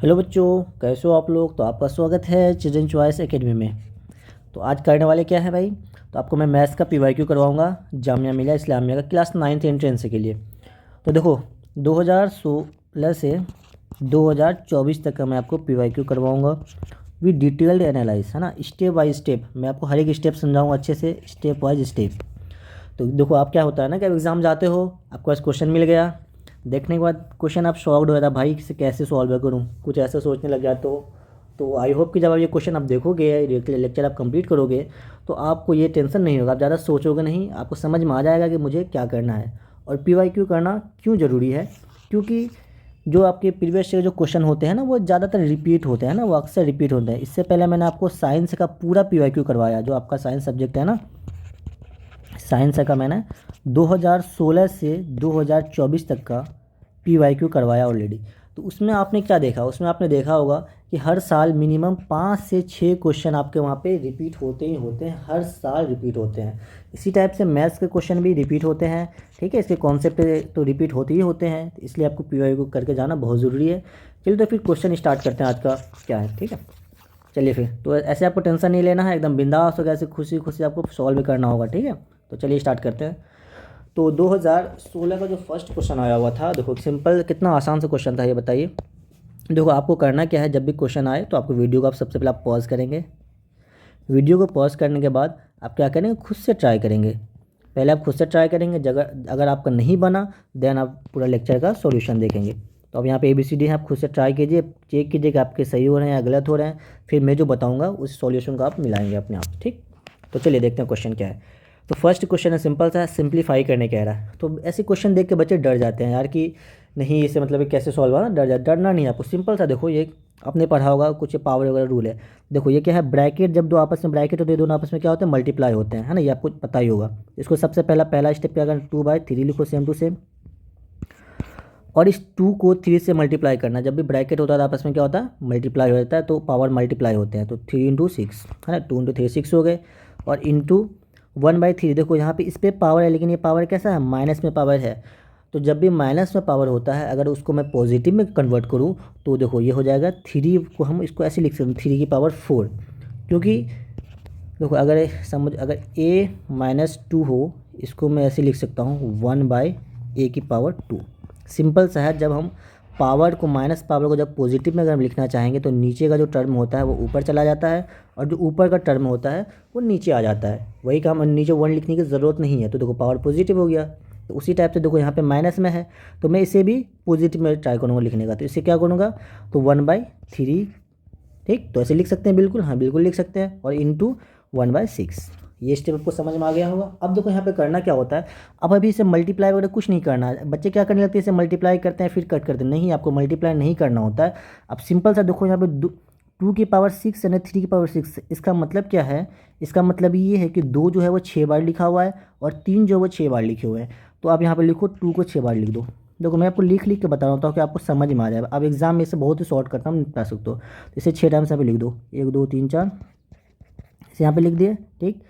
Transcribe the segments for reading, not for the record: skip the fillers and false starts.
Hello बच्चों, कैसे हो आप लोग। तो आपका स्वागत है चिल्ड्रन चॉइस एकेडमी में। तो आज करने वाले क्या है भाई। तो आपको मैं मैथ्स का पीवाईक्यू करवाऊंगा जामिया मिलिया इस्लामिया का क्लास 9th एंट्रेंस के लिए। तो देखो 2016 से 2024 तक का मैं आपको पीवाईक्यू करवाऊंगा विद डिटेल्ड एनालाइज, है ना। स्टेप बाय स्टेप मैं आपको हर एक स्टेप समझाऊंगा अच्छे से, स्टेप वाइज स्टेप। तो देखो आप क्या होता है ना कि अब एग्ज़ाम जाते हो, आपके पास क्वेश्चन मिल गया, देखने के बाद क्वेश्चन आप सॉल्व हो जाता है, भाई इसे कैसे सॉल्व करूँ, कुछ ऐसा सोचने लग जाते हो। तो आई होप कि जब आप ये क्वेश्चन आप देखोगे, लेक्चर आप कंप्लीट करोगे, तो आपको ये टेंशन नहीं होगा, आप ज़्यादा सोचोगे नहीं, आपको समझ में आ जाएगा कि मुझे क्या करना है और पीवाईक्यू करना क्यों ज़रूरी है। क्योंकि जो आपके प्रीवियस के जो क्वेश्चन होते हैं ना, वो ज़्यादातर रिपीट होते हैं ना, वो अक्सर रिपीट होते हैं। इससे पहले मैंने आपको साइंस का पूरा पीवाईक्यू करवाया, जो आपका साइंस सब्जेक्ट है ना, साइंस का मैंने 2016 से 2024 तक का पीवाईक्यू करवाया ऑलरेडी। तो उसमें आपने क्या देखा, उसमें आपने देखा होगा कि हर साल मिनिमम 5 से 6 क्वेश्चन आपके वहाँ पे रिपीट होते ही होते हैं, हर साल रिपीट होते हैं। इसी टाइप से मैथ्स के क्वेश्चन भी रिपीट होते हैं, ठीक है। इसके कॉन्सेप्ट तो रिपीट होते ही होते हैं, तो इसलिए आपको पीवाईक्यू करके जाना बहुत ज़रूरी है। चलिए तो फिर क्वेश्चन स्टार्ट करते हैं आज का क्या है, ठीक है। चलिए फिर तो ऐसे आपको टेंशन नहीं लेना है, एकदम बिंदास हो गया, ऐसे खुशी खुशी आपको सॉल्व करना होगा, ठीक है। तो चलिए स्टार्ट करते हैं। तो 2016 का जो फर्स्ट क्वेश्चन आया हुआ था, देखो सिंपल, कितना आसान सा क्वेश्चन था ये बताइए। देखो आपको करना क्या है, जब भी क्वेश्चन आए तो आपको वीडियो को आप सबसे पहले आप पॉज करेंगे। वीडियो को पॉज करने के बाद आप क्या करेंगे, खुद से ट्राई करेंगे। पहले आप खुद से ट्राई करेंगे, अगर आपका नहीं बना देन आप पूरा लेक्चर का सॉल्यूशन देखेंगे। तो अब यहाँ पे ABCD है, आप खुद से ट्राई कीजिए, चेक कीजिए कि आपके सही हो रहे हैं या गलत हो रहे हैं। फिर मैं जो बताऊँगा उस सॉल्यूशन को आप मिलाएंगे अपने आप, ठीक। तो चलिए देखते हैं क्वेश्चन क्या है। तो फर्स्ट क्वेश्चन है सिंपल सा, सिंप्लीफाई करने कह रहा है। तो ऐसे क्वेश्चन देख के बच्चे डर जाते हैं यार कि नहीं इसे मतलब कैसे सॉल्व होगा, डरना नहीं है आपको। सिंपल सा देखो, ये आपने पढ़ा होगा कुछ पावर वगैरह रूल है। देखो ये क्या है, ब्रैकेट, जब दो आपस में ब्रैकेट होते हैं दोनों आपस में क्या होते हैं, मल्टीप्लाई होते हैं, है ना। ये आपको पता ही होगा। इसको सबसे पहला स्टेप क्या करना, 2/3 लिखो सेम टू सेम, और इस 2 को 3 से मल्टीप्लाई करना। जब भी ब्रैकेट होता है तो आपस में क्या होता है, मल्टीप्लाई हो जाता है, तो पावर मल्टीप्लाई होते हैं। तो 3 × 6 है ना, 2 × 3 6 हो गए, और इंटू 1/3। देखो यहाँ पे इस पर पावर है, लेकिन ये पावर कैसा है, माइनस में पावर है। तो जब भी माइनस में पावर होता है, अगर उसको मैं पॉजिटिव में कन्वर्ट करूँ तो देखो ये हो जाएगा 3 को हम इसको ऐसे लिख सकते हैं, 3 की पावर 4। क्योंकि देखो अगर a-2 हो, इसको मैं ऐसे लिख सकता हूँ 1/a⁴ सिंपल सा है। जब हम पावर को, माइनस पावर को जब पॉजिटिव में अगर हम लिखना चाहेंगे तो नीचे का जो टर्म होता है वो ऊपर चला जाता है, और जो ऊपर का टर्म होता है वो नीचे आ जाता है। वही काम, नीचे 1 लिखने की ज़रूरत नहीं है, तो देखो पावर पॉजिटिव हो गया। तो उसी टाइप से देखो यहाँ पे माइनस में है, तो मैं इसे भी पॉजिटिव में ट्राई करूँगा लिखने का। तो इसे क्या करूँगा, तो 1/3, ठीक। तो ऐसे लिख सकते हैं, बिल्कुल, हाँ बिल्कुल लिख सकते हैं, और इंटू 1/6। ये स्टेप आपको समझ में आ गया होगा। अब देखो यहाँ पे करना क्या होता है, अब अभी इसे मल्टीप्लाई वगैरह कुछ नहीं करना है। बच्चे क्या करने लगते हैं, इसे मल्टीप्लाई करते हैं फिर कट करते हैं, नहीं, आपको मल्टीप्लाई नहीं करना होता है। अब सिंपल सा देखो यहाँ पे 2 की पावर 6 यानी 3 की पावर 6, इसका मतलब क्या है, इसका मतलब ये है कि 2 जो है वो 6 बार लिखा हुआ है, और 3 जो है वो 6 बार लिखे हुए हैं। तो आप यहाँ पर लिखो 2 को 6 बार लिख दो। देखो मैं आपको लिख के बता रहा हूँ कि आपको समझ में आ जाएगा। अब एग्जाम में इसे बहुत ही शॉर्ट करता हूँ, निपटा सकते हो। तो इसे 6 टाइम्स यहाँ पे लिख दो, 1 2 3 4, इसे यहाँ पे लिख दिए, ठीक।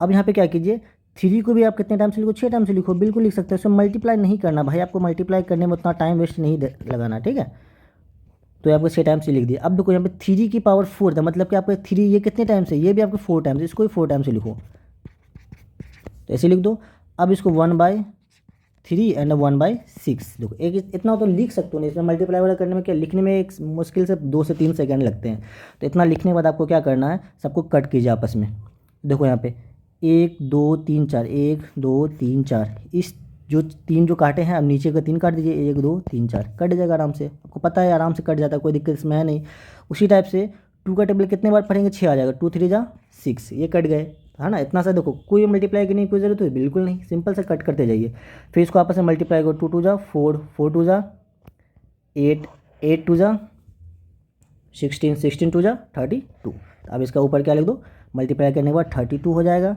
अब यहाँ पे क्या कीजिए, 3 को भी आप कितने टाइम से लिखो, 6 टाइम से लिखो, बिल्कुल लिख सकते हो। इसमें मल्टीप्लाई नहीं करना भाई, आपको मल्टीप्लाई करने में उतना टाइम वेस्ट नहीं लगाना, ठीक है। तो ये आपको 6 टाइम से लिख दिया। अब देखो यहाँ पे 3 की पावर 4 था, मतलब कि आपको 3 ये कितने टाइम से, ये भी आपको 4 टाइम से, इसको भी 4 टाइम से लिखो, तो ऐसे लिख दो। अब इसको 1/3 एंड 1/6, देखो एक इतना तो लिख सकते हो नहीं। इसमें मल्टीप्लाई वगैरह करने में क्या, लिखने में एक मुश्किल से 2 से 3 सेकंड लगते हैं। तो इतना लिखने के बाद आपको क्या करना है, सबको कट कीजिए आपस में। देखो यहाँ पे 1 2 3 4, 1 2 3 4, इस जो 3 जो काटे हैं, अब नीचे का 3 काट दीजिए, 1 2 3 4, कट जाएगा आराम से। आपको पता है आराम से कट जाता है, कोई दिक्कत इसमें है नहीं। उसी टाइप से 2 का टेबल कितने बार पढ़ेंगे, 6 आ जाएगा, 2 3 जा 6, ये कट गए, है ना। इतना सा देखो, कोई मल्टीप्लाई करने की कोई ज़रूरत है बिल्कुल नहीं, सिंपल से कट करते जाइए। फिर इसको आपस में मल्टीप्लाई करो, 2 2 जा 4, 4 2 जा 8, 8 2 जा 16, 16 2 जा 32। अब इसका ऊपर क्या लिख दो, मल्टीप्लाई करने के बाद 32 हो जाएगा।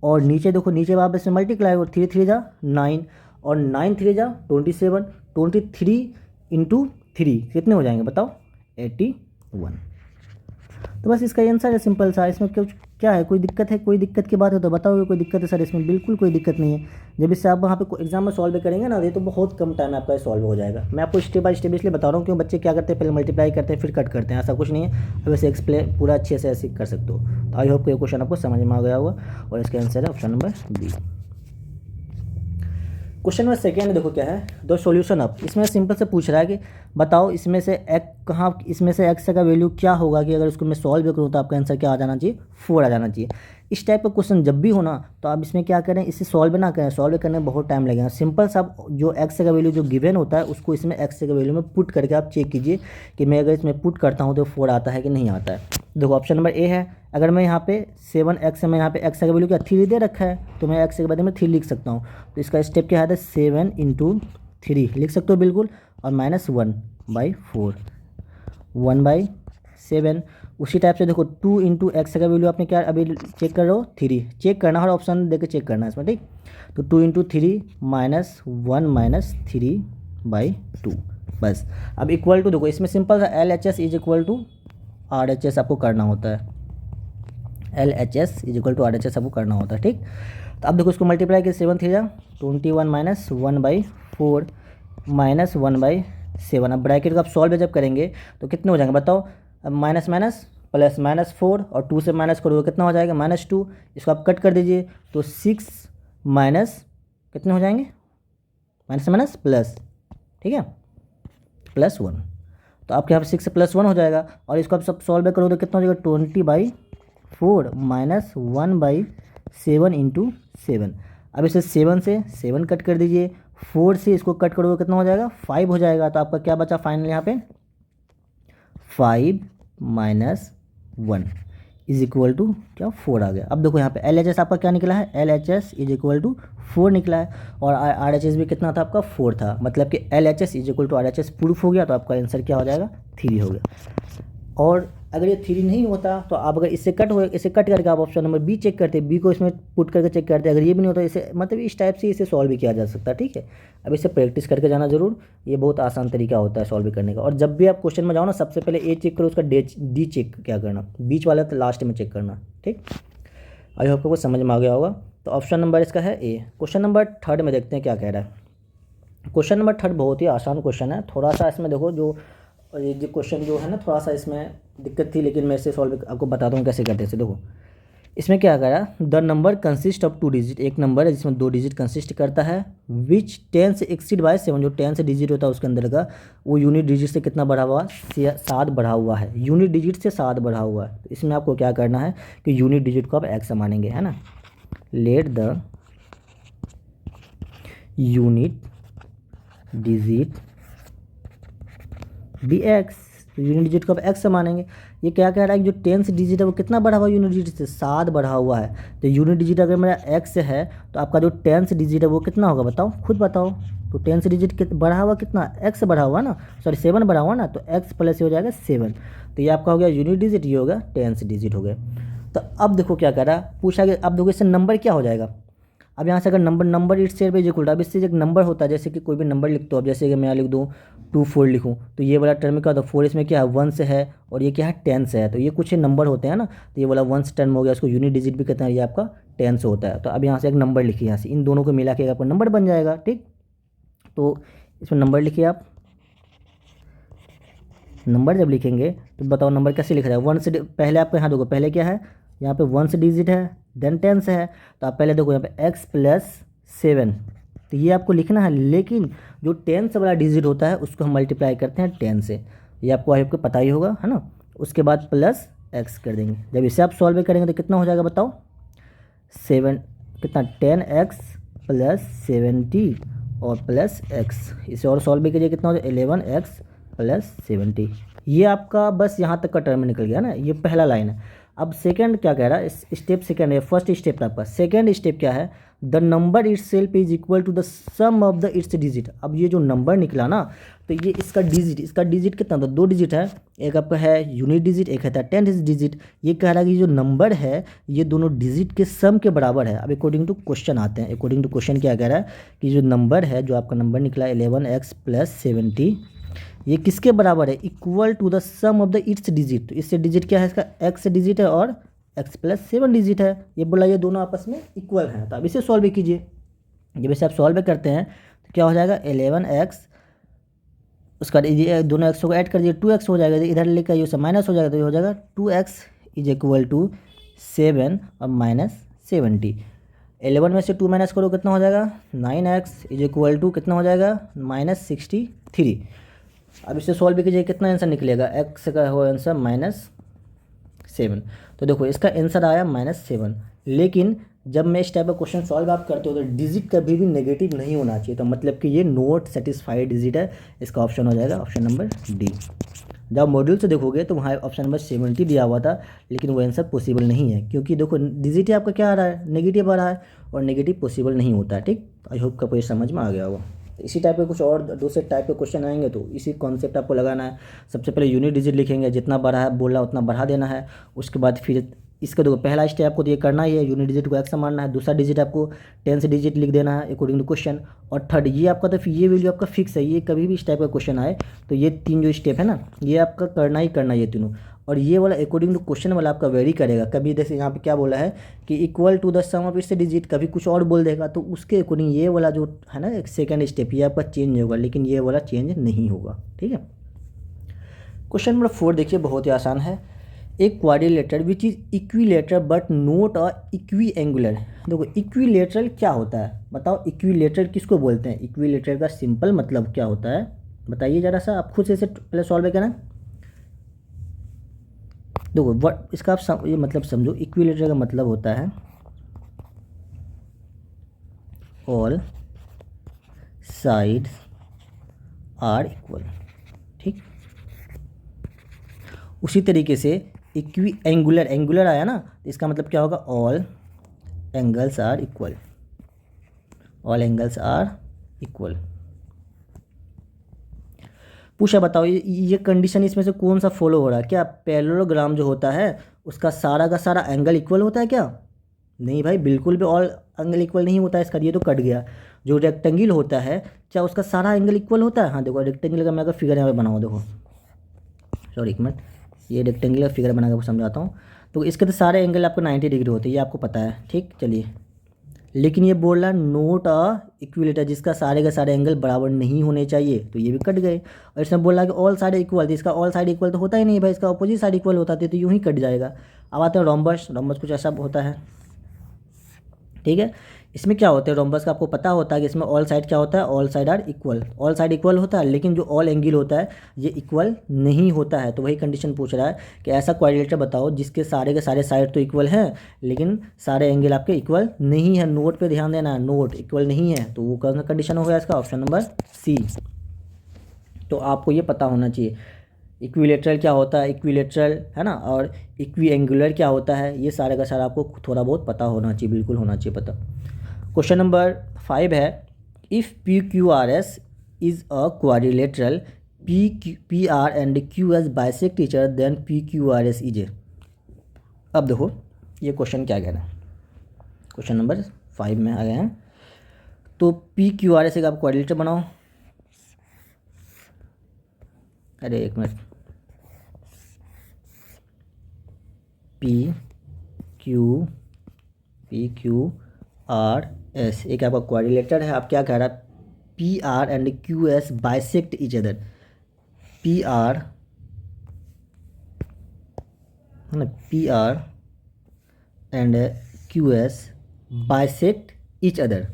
और नीचे देखो, नीचे वापस से मल्टीप्लाई हो, 3 3 जा 9, और 9 3 जा 27, 23 इंटू 3 कितने हो जाएंगे बताओ, 81। तो बस इसका आंसर है, सिंपल सा, इसमें कुछ क्या है, कोई दिक्कत है? कोई दिक्कत की बात है तो बताओगे कोई दिक्कत है सर इसमें? बिल्कुल कोई दिक्कत नहीं है। जब इससे आप वहाँ पे एग्जाम में सॉल्व करेंगे ना, ये तो बहुत कम टाइम में आपका सॉल्व हो जाएगा। मैं आपको स्टेप बाय स्टेप इसलिए बता रहा हूँ क्यों बच्चे क्या करते हैं, पहले मल्टीप्लाई करते हैं फिर कट करते हैं, ऐसा कुछ नहीं है। अब ऐसे एक्सप्लेन पूरा अच्छे से ऐसे कर सकते हो। तो आई होप कि ये क्वेश्चन आपको समझ में आ गया होगा और इसका आंसर है option number B. Question number second देखो क्या है, दो सॉल्यूशन अप। इसमें सिंपल से पूछ रहा है कि बताओ इसमें से इसमें से एक्स का वैल्यू क्या होगा कि अगर उसको मैं सॉल्व करूँ तो आपका आंसर क्या आ जाना चाहिए, 4 आ जाना चाहिए। इस टाइप का क्वेश्चन जब भी होना तो आप इसमें क्या करें, इसे सॉल्व ना करें, सॉल्व करने में बहुत टाइम लगेगा। सिंपल सा आप जो एक्स का वैल्यू जो गिवन होता है उसको इसमें एक्स का वैल्यू में पुट करके आप चेक कीजिए कि मैं अगर इसमें पुट करता हूँ तो 4 आता है कि नहीं आता है। देखो ऑप्शन नंबर ए है, अगर मैं यहाँ पे 7x में यहाँ पे एक्स का वैल्यू क्या 3 दे रखा है तो मैं एक्स के बदले में 3 लिख सकता हूँ। तो इसका स्टेप क्या है, 7 × 3 लिख सकते हो बिल्कुल, और -1/4 1/7। उसी टाइप से देखो 2 × एक्स का वैल्यू आपने क्या अभी चेक कर रहे हो, 3 चेक करना, हर ऑप्शन देके चेक करना है इसमें, ठीक। तो 2 × 3 -1 -3/2 बस। अब इक्वल टू देखो इसमें सिंपल सा LHS is equal to RHS आपको करना होता है, LHS is equal to RHS आपको करना होता है, ठीक। तो अब देखो इसको मल्टीप्लाई किया 7 3 21 -1/4 -1/7। अब ब्रैकेट को आप सॉल्व जब करेंगे तो कितने हो जाएंगे बताओ, अब माइनस माइनस प्लस -4 और 2 से माइनस करोगे कितना हो जाएगा, -2। इसको आप कट कर दीजिए तो 6 माइनस कितने हो जाएंगे, माइनस से माइनस प्लस, ठीक है, +1। तो आपके यहाँ पे 6 से +1 हो जाएगा और इसको आप सब सॉल्व करोगे तो कितना हो जाएगा, 20/4 -1/7 × 7। अब इसे 7 से 7 कट कर दीजिए, 4 से इसको कट करोगे कितना हो जाएगा, 5 हो जाएगा। तो आपका क्या बचा फाइनल यहाँ पे, 5 - 1 इज इक्वल टू क्या, 4 आ गया। अब देखो यहाँ पे LHS आपका क्या निकला है, LHS इज इक्वल टू 4 निकला है और RHS भी कितना था आपका, 4 था। मतलब कि LHS is equal to RHS proof हो गया। तो आपका आंसर क्या हो जाएगा, 3 हो गया। और अगर ये 3 नहीं होता तो आप अगर इसे कट करके आप ऑप्शन नंबर बी चेक करते, बी को इसमें पुट करके चेक करते। अगर ये भी नहीं होता इसे मतलब इस टाइप से इसे सॉल्व भी किया जा सकता है, ठीक है। अब इसे प्रैक्टिस करके जाना जरूर, ये बहुत आसान तरीका होता है सॉल्व करने का। और जब भी आप क्वेश्चन में जाओ ना सबसे पहले ए चेक करो, उसका डी चेक क्या करना, बीच वाला तो लास्ट में चेक करना, ठीक। आई होप आपको समझ में आ गया होगा। तो ऑप्शन नंबर इसका है ए। क्वेश्चन नंबर 3 में देखते हैं क्या कह रहा है। क्वेश्चन नंबर 3 बहुत ही आसान क्वेश्चन है। थोड़ा सा इसमें देखो जो ये क्वेश्चन जो है ना थोड़ा सा इसमें दिक्कत थी, लेकिन मैं इसे सॉल्व आपको बताता हूँ कैसे करते हैं। देखो इसमें क्या करा, the number consist of 2 digit, एक नंबर है जिसमें 2 डिजिट कंसिस्ट करता है, विच 10 से एक्सीड बाय 7, जो 10 से डिजिट होता है उसके अंदर का वो यूनिट डिजिट से कितना बढ़ा हुआ है, 7 बढ़ा हुआ है, यूनिट डिजिट से 7 बढ़ा हुआ है। तो इसमें आपको क्या करना है कि यूनिट डिजिट को आप एक्स मानेंगे, है ना। Let the unit digit be x, तो यूनिट डिजिट को आप एक्स से मानेंगे। ये क्या कह रहा है कि जो 10 डिजिट है वो कितना बढ़ा हुआ है, यूनिट डिजिट से 7 बढ़ा हुआ है। तो यूनिट डिजिट अगर मेरा एक्स है तो आपका जो 10 डिजिट है वो कितना होगा बताओ, खुद बताओ। तो 10 डिजिट बढ़ा हुआ कितना, एक्स बढ़ा हुआ ना, सॉरी 7 बढ़ा हुआ ना, तो एक्स प्लस ये हो जाएगा 7। तो ये आपका हो गया यूनिट डिजिट, ये होगा 10 डिजिट हो गया। तो अब देखो क्या कह रहा है, पूछा कि अब देखो इससे नंबर क्या हो जाएगा। अब यहाँ से अगर number itself is equal to, अब इससे एक नंबर होता है, जैसे कि कोई भी नंबर लिख दो। अब जैसे कि मैं लिख दूँ 2 4 लिखूँ तो ये वाला टर्म क्या होता है, 4 इसमें क्या है 1 से है और ये क्या है 10 से है। तो ये कुछ नंबर होते हैं ना, तो ये वाला 1 से टर्म हो गया, उसको यूनिट डिजिट भी कहते हैं, ये आपका 10 से होता है। तो अब यहाँ से एक नंबर लिखिए, यहाँ से इन दोनों को मिला के आपका नंबर बन जाएगा, ठीक। तो इसमें नंबर लिखिए आप, नंबर जब लिखेंगे तो बताओ नंबर कैसे लिख रहा है, 1 से पहले आपको यहाँ देखो, पहले क्या है यहाँ पे 1 से डिजिट है, देन 10 से है। तो आप पहले देखो यहाँ पे x + 7, तो ये आपको लिखना है। लेकिन जो 10 से वाला डिजिट होता है उसको हम मल्टीप्लाई करते हैं 10 से, ये आपको पता ही होगा, है ना। उसके बाद प्लस x कर देंगे। जब इसे आप सॉल्व करेंगे तो कितना हो जाएगा बताओ, 7 कितना 10x + 70 और प्लस x। इसे और सॉल्व भी कीजिए, कितना हो जाएगा 11x + 70। ये आपका बस यहाँ तक का टर्म निकल गया ना, ये पहला लाइन है। अब सेकंड क्या कह रहा है, स्टेप सेकंड है, फर्स्ट स्टेप था आपका। सेकंड स्टेप क्या है, the number itself is equal to the sum of the its digit. अब ये जो नंबर निकला ना, तो ये इसका डिजिट कितना था, 2 डिजिट है, एक आपका है यूनिट डिजिट, एक है 10 डिजिट। ये कह रहा है कि जो नंबर है ये दोनों डिजिट के सम के बराबर है। अब अकॉर्डिंग टू क्वेश्चन आते हैं, अकॉर्डिंग टू क्वेश्चन क्या कह रहा है कि जो नंबर है, जो आपका नंबर निकला 11x + 70, ये किसके बराबर है, equal to the sum of the its digit. तो इससे डिजिट क्या है इसका, एक्स डिजिट है और एक्स प्लस 7 डिजिट है। ये बोला ये दोनों आपस में इक्वल हैं, तो अब इसे सॉल्व भी कीजिए। जब इसे आप सॉल्व करते हैं तो क्या हो जाएगा 11x, उसका ये दोनों एक्स को ऐड कर दिए 2x हो जाएगा, इधर लेकर ये माइनस हो जाएगा, तो ये हो जाएगा 2x इज इक्वल टू 7 और माइनस 70। 11 में से 2 माइनस करो कितना हो जाएगा 9x इज इक्वल टू कितना हो जाएगा -63। अब इसे सॉल्व भी कीजिए, कितना आंसर निकलेगा, x का हो आंसर -7। तो देखो इसका आंसर आया -7। लेकिन जब मैं इस टाइप का क्वेश्चन सॉल्व आप करते हो तो डिजिट कभी भी नेगेटिव नहीं होना चाहिए, तो मतलब कि ये नॉट सेटिस्फाइड डिजिट है। इसका ऑप्शन हो जाएगा ऑप्शन नंबर डी। जब मॉड्यूल से देखोगे तो वहाँ ऑप्शन नंबर 70 दिया हुआ था, लेकिन वो आंसर पॉसिबल नहीं है, क्योंकि देखो डिजिट ही आपका क्या आ रहा है, नेगेटिव आ रहा है, और नेगेटिव पॉसिबल नहीं होता है। ठीक, आई होप का कोई समझ में आ गया होगा। इसी टाइप के कुछ और दूसरे टाइप के क्वेश्चन आएंगे तो इसी कॉन्सेप्ट आपको लगाना है। सबसे पहले यूनिट डिजिट लिखेंगे, जितना बढ़ा है बोला उतना बढ़ा देना है। उसके बाद फिर इसका देखो पहला स्टेप आपको ये करना ही है, यूनिट डिजिट को एक्स मानना है। दूसरा डिजिट आपको 10 से डिजिट लिख देना है अकॉर्डिंग टू क्वेश्चन। और थर्ड ये आपका तो फिर ये वैल्यू आपका फिक्स है, ये कभी भी इस टाइप का क्वेश्चन आए तो ये 3 जो स्टेप है ना, ये आपका करना ही करना ये तीनों। और ये वाला अकॉर्डिंग टू क्वेश्चन वाला आपका वेरी करेगा, कभी जैसे यहाँ पे क्या बोला है कि equal to the sum of its digit, कभी कुछ और बोल देगा, तो उसके अकॉर्डिंग ये वाला जो है ना एक सेकंड स्टेप ये आपका चेंज होगा, लेकिन ये वाला चेंज नहीं होगा। ठीक है। क्वेश्चन नंबर 4 देखिए, बहुत ही आसान है। एक quadrilateral which is equilateral but not a equi angular. देखो इक्विलेटरल क्या होता है बताओ, इक्विलेटरल किसको बोलते हैं, इक्विलेटरल का सिंपल मतलब क्या होता है बताइए जरा सा, आप खुद से इसे पहले सॉल्व करना। देखो वर्ड इसका आप ये मतलब समझो, इक्विलेटरल का मतलब होता है ऑल साइड्स आर इक्वल। ठीक, उसी तरीके से इक्वी एंगुलर, एंगुलर आया ना, तो इसका मतलब क्या होगा all angles are equal, all angles are equal. पूछा बताओ ये कंडीशन इसमें से कौन सा फॉलो हो रहा है, क्या पैरेललोग्राम जो होता है उसका सारा का सारा एंगल इक्वल होता है क्या, नहीं भाई बिल्कुल भी ऑल एंगल इक्वल नहीं होता है इसका, ये तो कट गया। जो रेक्टेंगल होता है क्या उसका सारा एंगल इक्वल होता है, हाँ देखो रेक्टेंगल का मैं अगर फिगर यहाँ पे बनाऊँ, देखो सॉरी एक मिनट, ये रेक्टेंगुलर फिगर बना कर समझाता हूँ। तो इसके तो सारे एंगल आपको 90 डिग्री होते हैं, ये आपको पता है। ठीक, चलिए, लेकिन ये बोल रहा है नोट अ इक्विलेटर, जिसका सारे के सारे एंगल बराबर नहीं होने चाहिए, तो ये भी कट गए। और इसमें बोल रहा है कि ऑल साइड इक्वल, तो इसका ऑल साइड इक्वल तो होता ही नहीं भाई, इसका अपोजिट साइड इक्वल होता है, तो यूँ ही कट जाएगा। अब आते हैं रोम्बस, रोम्बस कुछ ऐसा होता है। ठीक है, इसमें क्या होता है रोम्बस का आपको पता होता है कि इसमें ऑल साइड क्या होता है, all side are equal, all side equal होता है, लेकिन जो ऑल एंगल होता है ये इक्वल नहीं होता है। तो वही कंडीशन पूछ रहा है कि ऐसा क्वाड्रिलेटर बताओ जिसके सारे के सारे साइड तो इक्वल हैं, लेकिन सारे एंगल आपके इक्वल नहीं है। नोट पे ध्यान देना, नोट इक्वल नहीं है, तो वो कौन सा कंडीशन हो गया इसका, ऑप्शन नंबर सी। तो आपको ये पता होना चाहिए इक्विलेटरल क्या होता है, इक्विलेटरल है ना, और इक्वी एंगुलर क्या होता है, ये सारे का सारा आपको थोड़ा बहुत पता होना चाहिए, बिल्कुल होना चाहिए पता। क्वेश्चन नंबर 5 है, if P Q R S is a quadrilateral, P R and Q S bisect each other, then P Q R S is a. अब देखो ये क्वेश्चन क्या कह रहा है, क्वेश्चन नंबर 5 में आ गए हैं। तो पी क्यू आर एस एक आप क्वाड्रिलेटर बनाओ, अरे एक minute, P Q R S एक आपका क्वाड्रिलेटर है। आप क्या कह रहा है, P R and Q S bisect each other, P R है ना, P R and Q S bisect each other.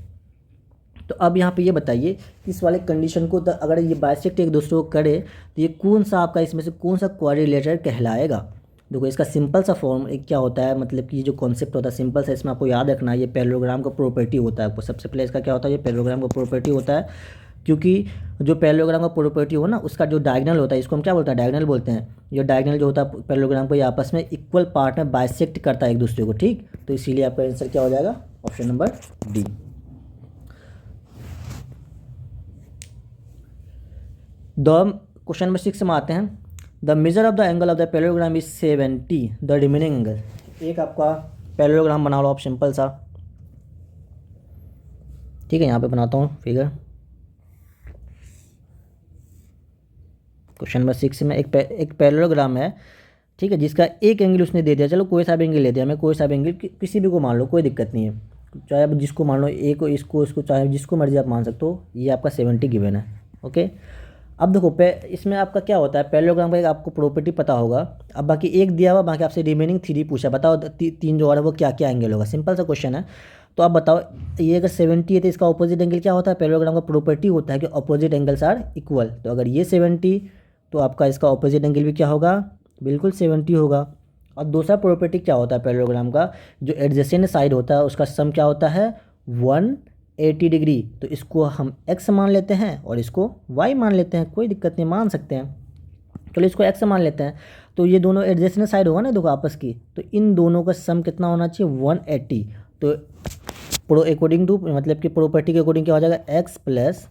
तो अब यहाँ पे ये बताइए इस वाले कंडीशन को अगर ये बाइसेक्ट एक दूसरे को करे तो ये कौन सा आपका इसमें से कौन सा क्वाड्रिलेटर कहलाएगा। देखो इसका सिंपल सा फॉर्म एक क्या होता है, मतलब कि जो कॉन्सेप्ट होता है सिंपल सा, इसमें आपको याद रखना है ये पैरेललोग्राम का प्रॉपर्टी होता है। आपको सबसे पहले इसका क्या होता है, ये पैरेललोग्राम का प्रॉपर्टी होता है, क्योंकि जो पैरेललोग्राम का प्रॉपर्टी हो ना उसका जो डायगोनल होता है, इसको हम क्या बोलते हैं, डायगोनल बोलते हैं। जो डायगोनल जो होता है पैरेललोग्राम को ये आपस में इक्वल पार्ट में बाइसेक्ट करता है एक दूसरे को। ठीक, तो इसीलिए आपका आंसर क्या हो जाएगा, option number D. The question number 6 में आते हैं, the measure of the angle of the parallelogram is 70, the remaining angle. एक आपका पैरेललोग्राम बना लो आप सिंपल सा। ठीक है, यहाँ पे बनाता हूँ फिगर। क्वेश्चन नंबर 6 में एक पैरेललोग्राम है ठीक है, जिसका एक एंगल उसने दे दिया, चलो कोई सा भी एंगल ले दिया, हमें कोई सा भी एंगल किसी भी को मान लो, कोई दिक्कत नहीं है, चाहे आप जिसको मान लो, ए को, इसको, इसको, चाहे जिसको मर्जी आप मान सकते हो। ये आपका 70 गिवन है। ओके, अब देखो इसमें आपका क्या होता है, पैरेललोग्राम का एक आपको प्रॉपर्टी पता होगा। अब बाकी एक दिया हुआ, बाकी आपसे रिमेनिंग 3 पूछा, बताओ तीन जो और है वो क्या क्या एंगल होगा। सिंपल सा क्वेश्चन है। तो आप बताओ, ये अगर 70 है तो इसका ऑपोजिट एंगल क्या होता है। पैरेललोग्राम का प्रॉपर्टी होता है कि ऑपोजिट एंगल्स आर इक्वल। तो अगर ये 70 तो आपका इसका ऑपोजिट एंगल भी क्या होगा, बिल्कुल 70 होगा। और दूसरा प्रॉपर्टी क्या होता है पैरेललोग्राम का, जो एडजेसेंट साइड होता है उसका सम क्या होता है, 180 डिग्री। तो इसको हम x मान लेते हैं और इसको y मान लेते हैं, कोई दिक्कत नहीं, मान सकते हैं। चलो इसको x मान लेते हैं। तो ये दोनों एडजेसेंट साइड होगा ना देखो आपस की, तो इन दोनों का सम कितना होना चाहिए, 180। तो अकॉर्डिंग टू, मतलब कि प्रॉपर्टी के अकॉर्डिंग क्या हो जाएगा, x plus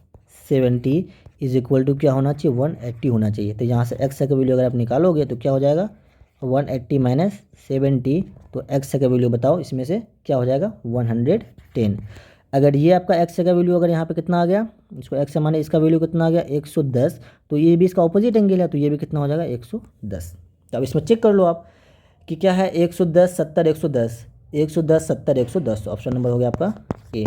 70 is equal to क्या होना चाहिए, 180 होना चाहिए। तो यहाँ से x का वैल्यू अगर आप निकालोगे तो क्या हो जाएगा, 180 माइनस 70। तो x का वैल्यू बताओ इसमें से क्या हो जाएगा, 110। अगर ये आपका x का वैल्यू अगर यहाँ पे कितना आ गया, इसको x माने इसका वैल्यू कितना आ गया, 110। तो ये भी इसका ऑपोजिट एंगल है, तो ये भी कितना हो जाएगा, 110। तो अब इसमें चेक कर लो आप कि क्या है, 110 70 110, 110 70 110। तो ऑप्शन नंबर हो गया आपका ए।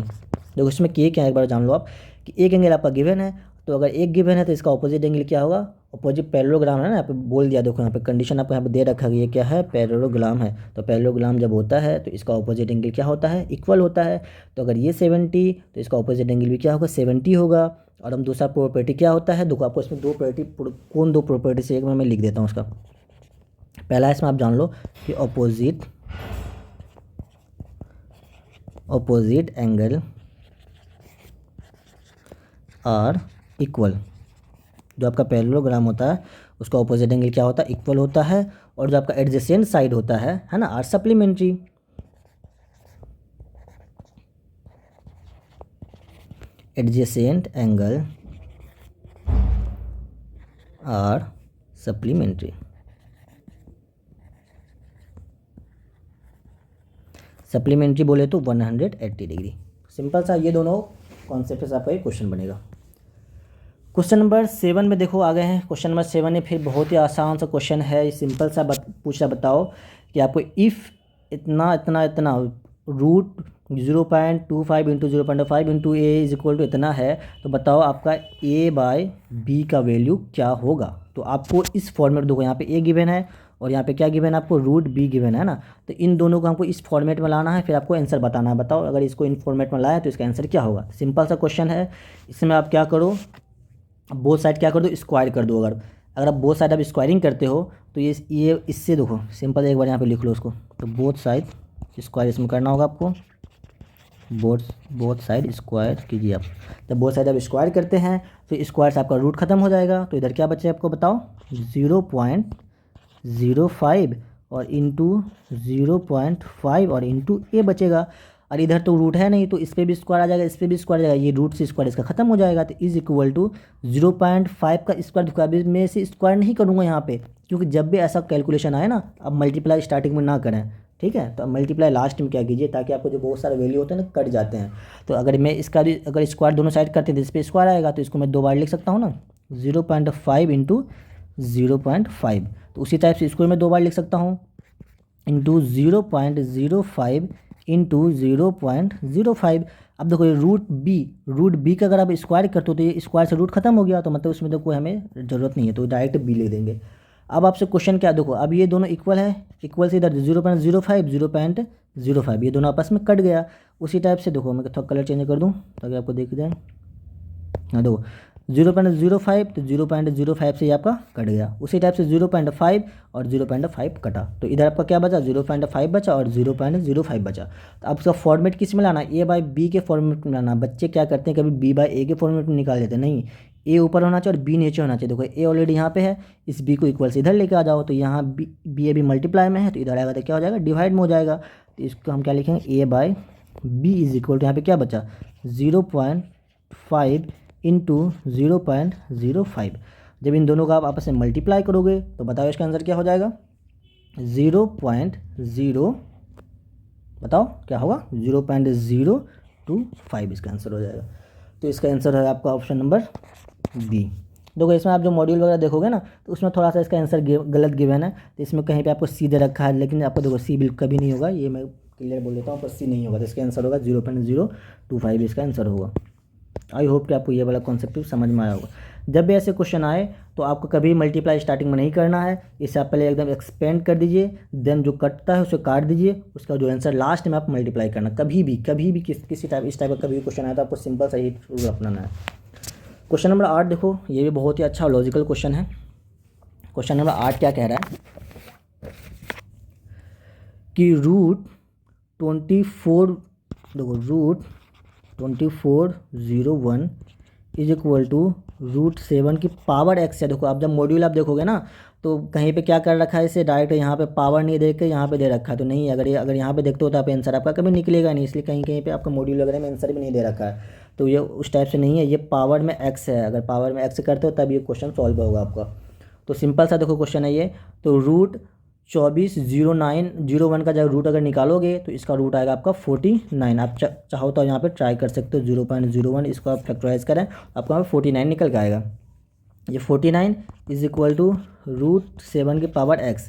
देखो इसमें के क्या है, एक बार जान लो आप कि एक एंगल आपका गिवन है। तो अगर एक गिवन है तो इसका ऑपोजिट एंगल क्या होगा, ऑपोजिट पैरेललोग्राम है ना, यहाँ पे बोल दिया। देखो यहाँ पे कंडीशन आपको यहाँ पे दे रखा है, ये क्या है, पैरेललोग्राम है। तो पैरेललोग्राम जब होता है तो इसका ऑपोजिट एंगल क्या होता है, इक्वल होता है। तो अगर ये 70 तो इसका ऑपोजिट एंगल भी क्या होगा, 70 होगा। और हम दूसरा प्रॉपर्टी क्या होता है, देखो आपको इसमें दो प्रॉपर्टी, कौन दो प्रॉपर्टी से एक मैं लिख देता हूँ उसका। पहला इसमें आप जान लो कि ऑपोजिट एंगल आर इक्वल। जो आपका पैरेललोग्राम होता है उसका ऑपोजिट एंगल क्या होता है, इक्वल होता है। और जो आपका एडजेसेंट साइड होता है ना, are supplementary. Adjacent angle are supplementary. Supplementary बोले तो 180 डिग्री। सिंपल सा ये दोनों कॉन्सेप्ट से आपका ये क्वेश्चन बनेगा। क्वेश्चन नंबर 7 में देखो आ गए हैं। क्वेश्चन नंबर 7 में फिर बहुत ही आसान सा क्वेश्चन है, सिंपल सा पूछा, बताओ कि आपको इफ़ इतना इतना इतना root 0.25 into 0.5 into a is equal to इतना है, तो बताओ आपका a बाय बी का वैल्यू क्या होगा। तो आपको इस फॉर्मेट, देखो यहाँ पे a गिवन है और यहाँ पे क्या गिवन है आपको, रूट b गिवन है ना। तो इन दोनों को हमको इस फॉर्मेट में लाना है, फिर आपको आंसर बताना है। बताओ अगर इसको इन फॉर्मेट में लाए तो इसका आंसर क्या होगा। सिंपल सा क्वेश्चन है। इसमें आप क्या करो, बोथ साइड क्या कर दो, स्क्वायर कर दो। अगर आप बोथ साइड आप स्क्वायरिंग करते हो तो ये इससे देखो सिंपल, एक बार यहाँ पे लिख लो उसको। तो बोथ साइड स्क्वायर इसमें करना होगा आपको, बोथ साइड स्क्वायर कीजिए आप। जब बोथ साइड आप स्क्वायर करते हैं तो स्क्वायर से आपका रूट खत्म हो जाएगा। तो इधर क्या बचे आपको बताओ, 0.05 और इंटू 0.5 और इंटू ए बचेगा। और इधर तो रूट है नहीं, तो इस पर भी स्क्वायर आ जाएगा, इस पर भी स्क्वायर आ जाएगा, ये रूट से स्क्वायर इसका खत्म हो जाएगा। तो इज इक्वल टू 0.5 का स्क्वायर। अभी मैं से स्क्वायर नहीं करूँगा यहाँ पे, क्योंकि जब भी ऐसा कैलकुलेशन आए ना, अब मल्टीप्लाई स्टार्टिंग में ना करें, ठीक है। तो अब मल्टीप्लाई लास्ट में क्या कीजिए, ताकि आपको जो बहुत सारे वैल्यू होते हैं ना कट जाते हैं। तो अगर मैं इसका भी अगर स्क्वायर दोनों साइड करते हैं तो इस पर स्क्वायर आएगा, तो इसको मैं 2 बार लिख सकता हूँ ना, 0.5 इंटू 0.5। तो उसी टाइप से इसको मैं 2 बार लिख सकता हूँ, इंटू 0.05 इंटू 0.05। अब देखो ये रूट बी का अगर आप स्क्वायर करते हो तो ये स्क्वायर से रूट खत्म हो गया, तो मतलब उसमें तो कोई हमें ज़रूरत नहीं है, तो डायरेक्ट बी लिख देंगे। अब आपसे क्वेश्चन क्या, देखो अब ये दोनों इक्वल है, इक्वल से इधर 0.05 0.05 ये दोनों आपस में कट गया। उसी टाइप से देखो मैं थोड़ा कलर चेंज कर दूँ ताकि आपको दिख जाए। हाँ देखो 0.05 तो 0.05 से ये आपका कट गया। उसी टाइप से 0.5 और 0.5 कटा, तो इधर आपका क्या बचा, 0.5 बचा और 0.05 बचा। तो अब इसका फॉर्मेट किस में लाना, ए बाय बी के फॉर्मेट में लाना। बच्चे क्या करते हैं, कभी बी बाय ए के फॉर्मेट में निकाल देते हैं, नहीं, ए ऊपर होना चाहिए और बी नीचे होना चाहिए। देखो ए ऑलरेडी यहाँ पे है, इस बी को इक्वल से इधर लेके आ जाओ। तो यहाँ बी अभी मल्टीप्लाई में है, तो इधर आएगा तो क्या हो जाएगा, डिवाइड में हो जाएगा। तो इसको हम क्या लिखेंगे, A by B is equal to, यहाँ पे क्या बचा, 0.5 इंटू 0.05। जब इन दोनों का आप आपस में मल्टीप्लाई करोगे तो बताओ इसका आंसर क्या हो जाएगा, 0.0, बताओ क्या होगा, 0.025 इसका आंसर हो जाएगा। तो इसका आंसर है आपका ऑप्शन नंबर बी। देखो इसमें आप जो मॉड्यूल वगैरह देखोगे ना तो उसमें थोड़ा सा इसका आंसर गलत गिवन है, तो इसमें कहीं पे आपको सी दे रखा है, लेकिन आपको देखो सी बिल्कुल कभी नहीं होगा, ये मैं क्लियर बोल देता हूँ, पर सी नहीं होगा, तो इसका आंसर होगा 0.025 इसका आंसर होगा। आई होप कि आपको ये वाला कॉन्सेप्ट समझ में आया होगा। जब भी ऐसे क्वेश्चन आए तो आपको कभी मल्टीप्लाई स्टार्टिंग में नहीं करना है, इसे आप पहले एकदम एक्सपेंड कर दीजिए, देन जो कटता है उसे काट दीजिए, उसका जो आंसर लास्ट में आप मल्टीप्लाई करना। कभी भी किसी टाइप इस टाइप का कभी भी क्वेश्चन आया तो आपको सिंपल सा ही रूल अपनाना है। क्वेश्चन नंबर 8 देखो, ये भी बहुत ही अच्छा लॉजिकल क्वेश्चन है। क्वेश्चन नंबर 8 क्या कह रहा है कि √24 देखो √2401 इज इक्वल टू √7 की पावर x है। देखो आप जब मॉड्यूल आप देखोगे ना तो कहीं पे क्या कर रखा है, इसे डायरेक्ट यहाँ पे पावर नहीं दे के यहाँ पे दे रखा है, तो नहीं, अगर यहाँ पे देखते हो तो आप आंसर आपका कभी निकलेगा नहीं, इसलिए कहीं कहीं पे आपका मॉड्यूल वगैरह में आंसर भी नहीं दे रखा है, तो ये उस टाइप से नहीं है, ये पावर में x है, अगर पावर में x करते हो तब ये क्वेश्चन सॉल्व होगा आपका। तो सिंपल सा देखो क्वेश्चन है ये, तो √240901 का जब रूट अगर निकालोगे तो इसका रूट आएगा आपका 49। आप चाहो तो यहाँ पे ट्राई कर सकते हो 0.01, इसको आप फैक्टराइज करें आपको यहाँ पे 49 निकल के आएगा। ये 49 इज इक्वल टू √7 की पावर x।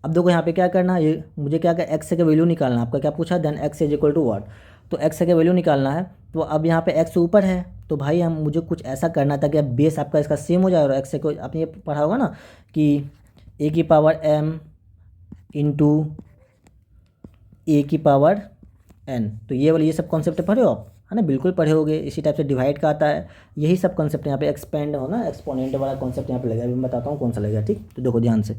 अब देखो यहाँ पे क्या करना है, ये मुझे क्या क्या x का वैल्यू निकालना है, आपका क्या पूछा, then x is equal to what, तो x का वैल्यू निकालना है। तो अब यहाँ पे x ऊपर है तो भाई हम मुझे कुछ ऐसा करना था कि अब बेस आपका इसका सेम हो जाए, और x को आपने ये पढ़ा होगा ना कि a की पावर m इंटू a की पावर n, तो ये सब कॉन्सेप्ट पढ़े हो आप, है ना, बिल्कुल पढ़े होगे। इसी टाइप से डिवाइड का आता है, यही सब कॉन्सेप्ट यहाँ पे एक्सपेंड हो ना, एक्सपोनेंट वाला कॉन्सेप्ट यहाँ पे लगेगा, अभी मैं बताता हूँ कौन सा लगेगा, ठीक। तो देखो ध्यान से,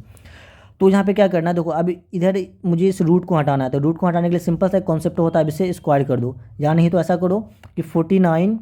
तो यहाँ पे क्या करना है, देखो अब इधर मुझे इस रूट को हटाना है, तो रूट को हटाने के लिए सिंपल सा कॉन्सेप्ट होता है, अब इसे स्क्वायर कर दो, या नहीं तो ऐसा करो कि 49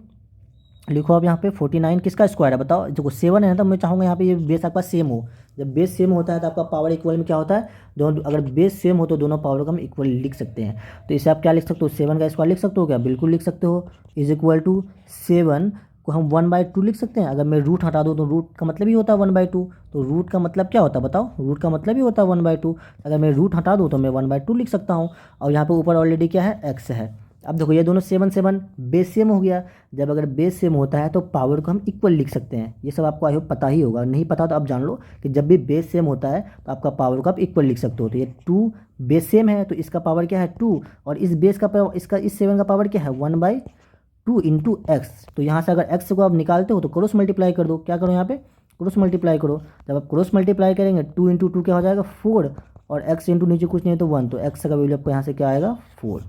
लिखो। आप यहाँ पे 49 किसका स्क्वायर है बताओ, देखो 7 है ना, तो मैं चाहूँगा यहाँ पे ये बेस आपका सेम हो। जब बेस सेम होता है तो आपका पावर इक्वल में क्या होता है, दोनों अगर बेस सेम हो तो दोनों पावर को हम इक्वल लिख सकते हैं। तो इसे आप क्या लिख सकते हो, 7 का स्क्वायर लिख सकते हो क्या, बिल्कुल लिख सकते हो, इज इक्वल टू 7 को हम 1/2 लिख सकते हैं। अगर मैं रूट हटा दूँ तो रूट का मतलब ही होता है 1/2, तो रूट का मतलब क्या होता है बताओ, रूट का मतलब ही होता है 1/2। अगर मैं रूट हटा दूँ तो मैं 1/2 लिख सकता हूँ, और यहाँ पे ऊपर ऑलरेडी क्या है, x है। अब देखो ये दोनों 7 बेस सेम हो गया, जब अगर बेस सेम होता है तो पावर को हम इक्वल लिख सकते हैं। ये सब आपको आई होप पता ही होगा, नहीं पता तो आप जान लो कि जब भी बेस सेम होता है तो आपका पावर को आप इक्वल लिख सकते हो। तो ये 2 बेस सेम है तो इसका पावर क्या है 2, और इस बेस का पावर इसका इस 7 का पावर क्या है 1/2 इंटू एक्स। तो यहाँ से अगर एक्स को आप निकालते हो तो क्रॉस मल्टीप्लाई कर दो, क्या करो यहाँ पे क्रॉस मल्टीप्लाई करो। जब आप क्रॉस मल्टीप्लाई करेंगे 2 इंटू 2 क्या हो जाएगा 4, और एक्स इंटू नीचे कुछ नहीं है तो 1, तो एक्स का वैल्यू आपको यहाँ से क्या आएगा 4,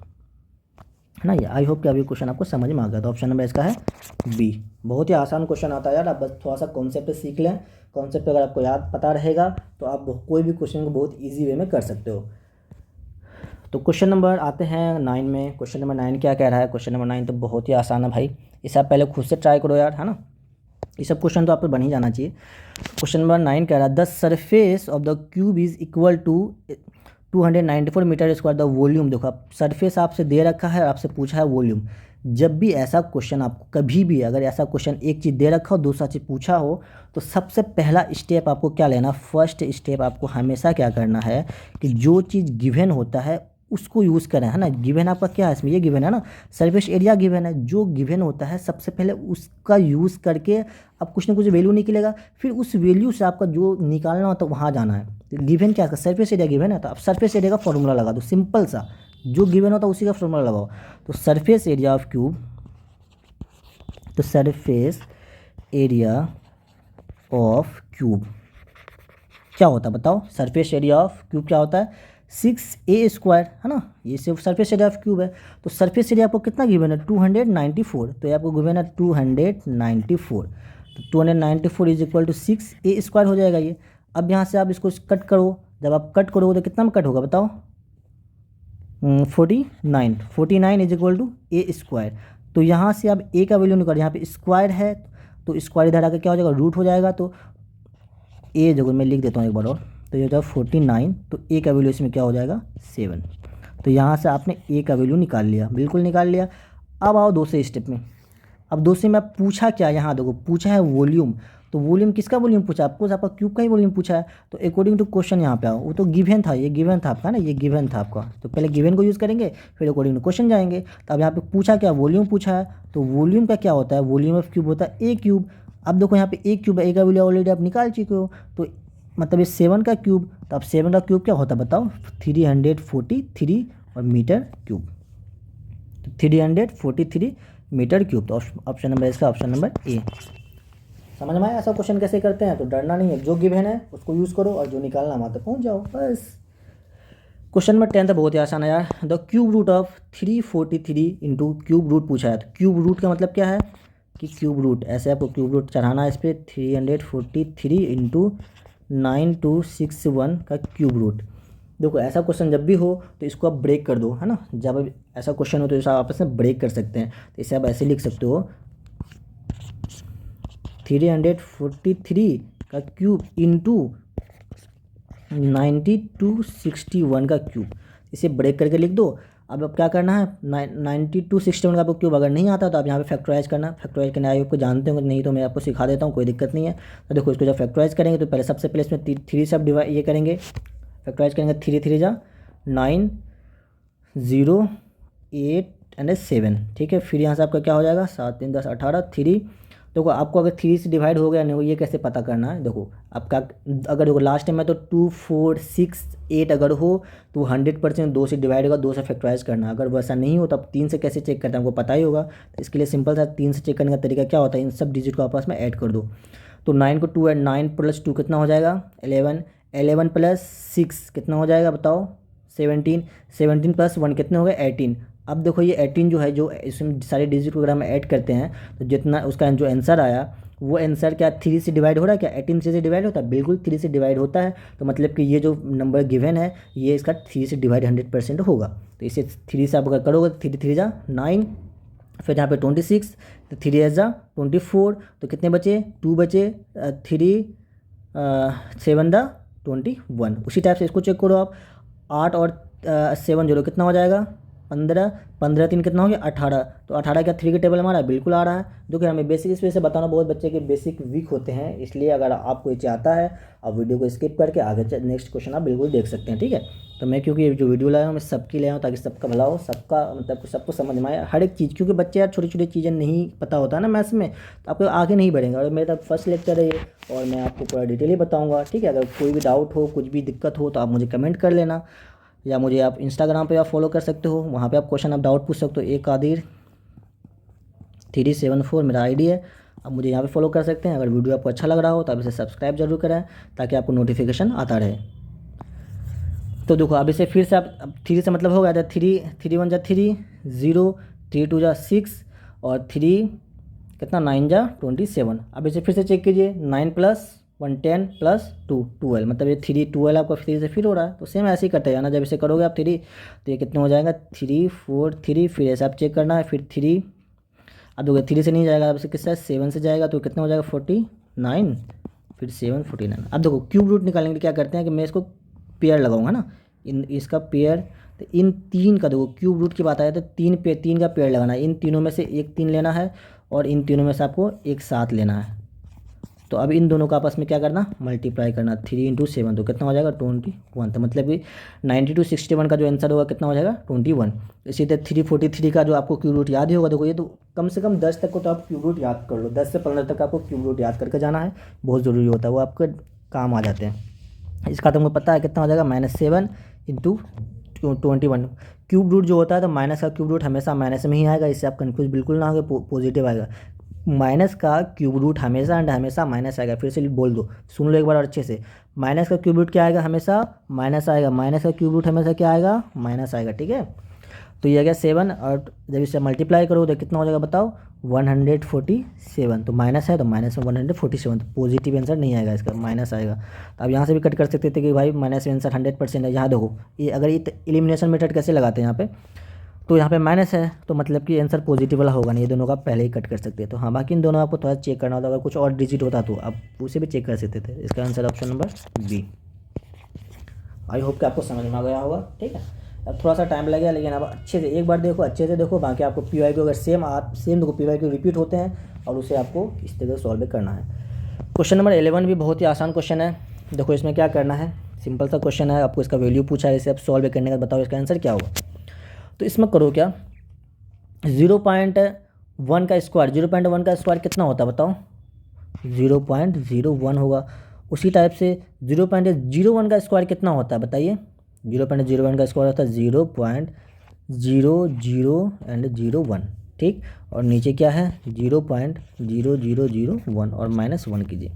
है ना। ये आई होप कि अभी क्वेश्चन आपको समझ में आ गया। तो ऑप्शन नंबर इसका है बी। बहुत ही आसान क्वेश्चन आता है यार, आप बस थोड़ा सा कॉन्सेप्ट सीख लें। कॉन्सेप्ट अगर आपको याद पता रहेगा तो आप कोई भी क्वेश्चन को बहुत ईजी वे में कर सकते हो। तो क्वेश्चन नंबर आते हैं 9 में। क्वेश्चन नंबर 9 क्या कह रहा है, क्वेश्चन नंबर 9 तो बहुत ही आसान है भाई, इसे आप पहले खुद से ट्राई करो यार, है ना, ये सब क्वेश्चन तो आप पर बन ही जाना चाहिए। क्वेश्चन नंबर 9 कह रहा है the surface of the cube is equal to 294 metre square the volume. देखो आप सरफेस आपसे दे रखा है और आपसे पूछा है वॉल्यूम। जब भी ऐसा क्वेश्चन आपको कभी भी अगर ऐसा क्वेश्चन एक चीज़ दे रखा हो दूसरा चीज़ पूछा हो तो सबसे पहला स्टेप आपको क्या लेना, फर्स्ट स्टेप आपको हमेशा क्या करना है कि जो चीज़ गिवन होता है उसको यूज़ करें, है ना। गिवन आपका क्या है, इसमें ये गिवन है ना, सरफेस एरिया गिवन है, जो गिवन होता है सबसे पहले उसका यूज़ करके अब कुछ ना कुछ वैल्यू निकलेगा, फिर उस वैल्यू से आपका जो निकालना होता है वहाँ जाना है। तो गिवन क्या है, सरफेस एरिया गिवन है, तो आप सरफेस एरिया का फॉर्मूला लगा दो, सिंपल सा, जो गिवन होता है उसी का फॉर्मूला लगाओ। तो सरफेस एरिया ऑफ क्यूब, तो सरफेस एरिया ऑफ क्यूब क्या होता है बताओ, सरफेस एरिया ऑफ क्यूब क्या होता है 6a², है ना, ये सिर्फ सरफेस एरिया ऑफ क्यूब है। तो सरफेस एरिया आपको कितना गिवन है 294, तो ये आपको गिवन है 294, तो 294 इज इक्वल टू 6a² हो जाएगा ये। अब यहाँ से आप इसको कट करो, जब आप कट करोगे तो कितना में कट होगा बताओ 49 इज इक्वल टू a²। तो यहाँ से आप a का वैल्यू निकालो, यहाँ पे स्क्वायर है तो स्क्वायर इधर आकर क्या हो जाएगा रूट हो जाएगा, तो a जगह मैं लिख देता हूँ एक बार और, तो ये हो जाएगा 49, तो a का वैल्यू इसमें क्या हो जाएगा 7। तो यहाँ से आपने a का वैल्यू निकाल लिया, बिल्कुल निकाल लिया। अब आओ दूसरे स्टेप में। अब दूसरे में आप पूछा क्या, यहाँ देखो पूछा है वॉल्यूम, तो वॉल्यूम किसका वॉल्यूम पूछा आपको, आपका क्यूब का ही वॉल्यूम पूछा है। तो अकॉर्डिंग टू क्वेश्चन यहाँ पे आओ, वो तो गिवन था, ये गिवन था आपका ना, ये गिवन था आपका, तो पहले गिवन को यूज़ करेंगे फिर अकॉर्डिंग टू क्वेश्चन जाएंगे। तो अब यहाँ पे पूछा क्या वॉल्यूम पूछा है, तो वॉल्यूम का क्या होता है, वॉल्यूम ऑफ क्यूब होता है a क्यूब। अब देखो यहाँ पे एक क्यूब है, ए का वैल्यू ऑलरेडी आप निकाल चुके हो, तो मतलब ये 7 का क्यूब, तो अब 7 का क्यूब क्या होता है बताओ, 343 और मीटर क्यूब, तो 343 मीटर क्यूब। तो ऑप्शन नंबर इसका ऑप्शन नंबर ए। समझ में आया ऐसा क्वेश्चन कैसे करते हैं? तो डरना नहीं है, जो गिवन है उसको यूज़ करो और जो निकालना वहाँ तक पहुँच जाओ बस। क्वेश्चन नंबर 10 बहुत ही आसान है यार। The cube root of 343 into cube root पूछा है। तो क्यूब रूट का मतलब क्या है कि क्यूब रूट, ऐसे आपको क्यूब रूट चढ़ाना है इस पर, 343 इंटू 9261 का क्यूब रूट। देखो ऐसा क्वेश्चन जब भी हो तो इसको आप ब्रेक कर दो, है ना। जब ऐसा क्वेश्चन हो तो इसे आप आपस में ब्रेक कर सकते हैं। तो इसे आप ऐसे लिख सकते हो 343 का क्यूब इंटू 9261 का क्यूब, इसे ब्रेक करके लिख दो। अब क्या करना है, 9261 का आपको क्यूब अगर नहीं आता तो आप यहाँ पे फैक्टराइज करना। फैक्टराइज करने आए आपको जानते हो, नहीं तो मैं आपको सिखा देता हूँ, कोई दिक्कत नहीं है। तो देखो इसको जब फैक्टराइज करेंगे तो पहले सबसे पहले इसमें 3 से आप डिवाइड ये करेंगे, फैक्टराइज करेंगे, 3 3 जा 9 0 8 एंड 7, ठीक है। फिर यहाँ से आपका क्या हो जाएगा, 7 3 10 18 3। देखो आपको अगर 3 से डिवाइड हो गया नहीं हो, ये कैसे पता करना है, देखो आपका अगर देखो लास्ट टाइम में तो 2 4 6 8 अगर हो तो 100% 2 से डिवाइड होगा, 2 से फैक्टराइज करना। अगर वैसा नहीं हो तो आप 3 से कैसे चेक करते हैं आपको पता ही होगा। तो इसके लिए सिंपल सा 3 से चेक करने का तरीका क्या होता है, इन सब डिजिट को आपस में ऐड कर दो। तो 9 को 2 ऐड, 9 प्लस 2 कितना हो जाएगा 11, 11 प्लस 6 कितना हो जाएगा बताओ 17, 17 प्लस 1 कितने हो गए 18। अब देखो ये 18 जो है, जो इसमें सारे डिजिट को अगर हम ऐड करते हैं तो जितना उसका जो आंसर आया वो आंसर क्या 3 से डिवाइड हो रहा है, क्या 18 से डिवाइड होता है, बिल्कुल 3 से डिवाइड होता है। तो मतलब कि ये जो नंबर गिवन है ये इसका 3 से डिवाइड 100% होगा। तो इसे 3 से आप अगर करोगे, 3 3 जा 9, फिर यहाँ पे 26, तो 3 एस जा 24, तो कितने बचे 2 बचे, 3 7 दा 21। उसी टाइप से इसको चेक करो आप, 8 और 7 जोड़ो कितना हो जाएगा 15, 15 3 कितना हो गया 18। तो 18 क्या 3 के टेबल हमारा बिल्कुल आ रहा है। देखिए हमें बेसिक इस वजह से बताना, बहुत बच्चे के बेसिक वीक होते हैं, इसलिए अगर आपको ये आता है आप वीडियो को स्किप करके आगे नेक्स्ट क्वेश्चन आप बिल्कुल देख सकते हैं, ठीक है। तो मैं क्योंकि ये जो वीडियो लाया हूँ मैं सबके लिए आऊँ ताकि सबका भला हो, सबका मतलब सबको समझ में आए हर एक चीज़, क्योंकि बच्चे यार छोटी छोटी चीज़ें नहीं पता होता है ना मैथ्स में, तो आपको आगे नहीं बढ़ेंगे। और मेरा फर्स्ट लेक्चर है ये और मैं आपको पूरा डिटेल ही बताऊँगा, ठीक है। अगर कोई भी डाउट हो, कुछ भी दिक्कत हो तो आप मुझे कमेंट कर लेना, या मुझे आप इंस्टाग्राम पे आप फॉलो कर सकते हो, वहाँ पे आप क्वेश्चन आप डाउट पूछ सकते हो। एक कादिर 374 मेरा आईडी है, आप मुझे यहाँ पे फॉलो कर सकते हैं। अगर वीडियो आपको अच्छा लग रहा हो तो आप इसे सब्सक्राइब जरूर करें ताकि आपको नोटिफिकेशन आता रहे। तो देखो अब इसे फिर से आप 3 से मतलब हो गया था, 3 3 1 जा 3 0, 3 2 जा 6 और 3 कितना 9 जा 27। अब इसे फिर से चेक कीजिए, 9 प्लस 1 10 प्लस 2 12, मतलब ये 3 12 आपका 3 से फिर हो रहा है। तो सेम ऐसे ही करते जाना, जब इसे करोगे आप 3 तो ये कितने हो जाएगा 3 4 3, फिर ऐसे आप चेक करना है, फिर 3, अब देखो 3 से नहीं जाएगा, अब इसे किससे 7 से जाएगा, तो कितना हो जाएगा 49, फिर 7 49। अब देखो क्यूब रूट निकालने के लिए क्या करते हैं कि मैं इसको पेयर लगाऊंगा ना, इसका पेयर, तो इन 3 का देखो क्यूब रूट की बात आए तो 3 का पेयर लगाना है। इन तीनों में से एक 3 लेना है और इन तीनों में से आपको एक 7 लेना है। तो अब इन दोनों का आपस में क्या करना, मल्टीप्लाई करना, 3 इंटू 7 तो कितना हो जाएगा 21। तो मतलब कि 92 61 का जो आंसर होगा कितना हो जाएगा 21। इसी तरह 343 का जो आपको क्यूब रूट याद ही होगा। देखो ये तो कम से कम 10 तक को तो आप क्यूब रूट याद कर लो, 10 से 15 तक आपको क्यूब रूट याद करके जाना है, बहुत ज़रूरी होता है, वो आपके काम आ जाते हैं। इसका तुमको पता है कितना हो जाएगा -7 इंटू 21। क्यूब रूट जो होता है तो माइनस का क्यूब रूट हमेशा माइनस में ही आएगा, इससे आप कंफ्यूज बिल्कुल ना हो, पॉजिटिव आएगा। माइनस का क्यूब रूट हमेशा एंड हमेशा माइनस आएगा। फिर से बोल दो, सुन लो एक बार और अच्छे से, माइनस का क्यूब रूट क्या आएगा, हमेशा माइनस आएगा। माइनस का क्यूब रूट हमेशा क्या आएगा, माइनस आएगा, ठीक है। तो ये आ गया 7 और जब इसे मल्टीप्लाई करो तो कितना हो जाएगा बताओ 147। तो माइनस है तो माइनस में 147, तो पॉजिटिव आंसर नहीं आएगा, इसका माइनस आएगा। तो आप यहाँ से भी कट कर सकते थे कि भाई माइनस आंसर 100% है। यहाँ देखो ये अगर ये एलिमिनेशन मेथड कैसे लगाते हैं यहाँ पे, तो यहाँ पे माइनस है तो मतलब कि आंसर पॉजिटिव वाला होगा नहीं, ये दोनों का पहले ही कट कर सकते हैं। तो हाँ बाकी इन दोनों आपको थोड़ा चेक करना होता, अगर कुछ और डिजिट होता तो आप उसे भी चेक कर सकते थे। इसका answer option number B. I hope कि आपको समझ में आ गया होगा, ठीक है। अब थोड़ा सा टाइम लगेगा लेकिन अब अच्छे से एक बार देखो, अच्छे से देखो, बाकी आपको पी वाई क्यू अगर सेम देखो पी वाई क्यू रिपीट होते हैं और उसे आपको इस तरह से सॉल्व करना है। क्वेश्चन नंबर 11 भी बहुत ही आसान क्वेश्चन है। देखो इसमें क्या करना है, सिंपल सा क्वेश्चन है, आपको इसका वैल्यू पूछा है, इसे आप सॉल्व करने का बताओ इसका आंसर क्या होगा। तो इसमें करो क्या, 0.1 का स्क्वायर, 0.1 का स्क्वायर कितना होता है बताओ, 0.01 होगा। उसी टाइप से 0.01 का स्क्वायर कितना होता है बताइए? 0.01 का स्क्वायर होता है 0.0001, ठीक। और नीचे क्या है 0.0001 और -1 कीजिए।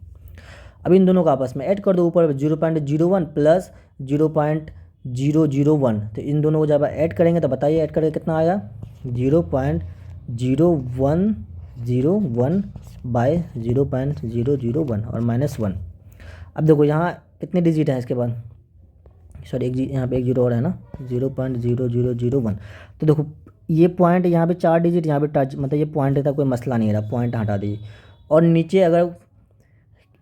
अब इन दोनों को आपस में ऐड कर दो, ऊपर 0.01 प्लस 0.001, तो इन दोनों को जब ऐड करेंगे तो बताइए ऐड करके कितना आएगा? 0.0101 बाय 0.001 और -1। अब देखो यहाँ कितने डिजिट हैं इसके बाद, सॉरी यहाँ पे एक जीरो और है ना, 0.0001। तो देखो ये पॉइंट यहाँ पे 4 डिजिट, यहाँ पे टच, मतलब ये पॉइंट था, कोई मसला नहीं रहा, पॉइंट हटा दीजिए। और नीचे अगर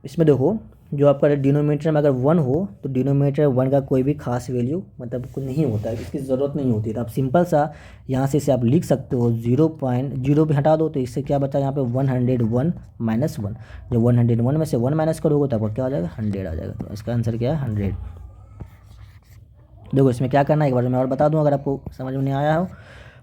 इसमें देखो जो आपका डिनोमिनेटर में अगर 1 हो तो डिनोमिनेटर 1 का कोई भी खास वैल्यू मतलब कुछ नहीं होता है, इसकी ज़रूरत नहीं होती है। तो आप सिंपल सा यहाँ से इसे आप लिख सकते हो 0.0 पे हटा दो तो इससे क्या बचा यहाँ पे 101 -1। जब 101 में से 1 माइनस करोगे तो आपका क्या हो जाएगा 100 आ जाएगा। तो इसका आंसर क्या है 100। देखो इसमें क्या करना है एक बार मैं और बता दूं अगर आपको समझ में नहीं आया हो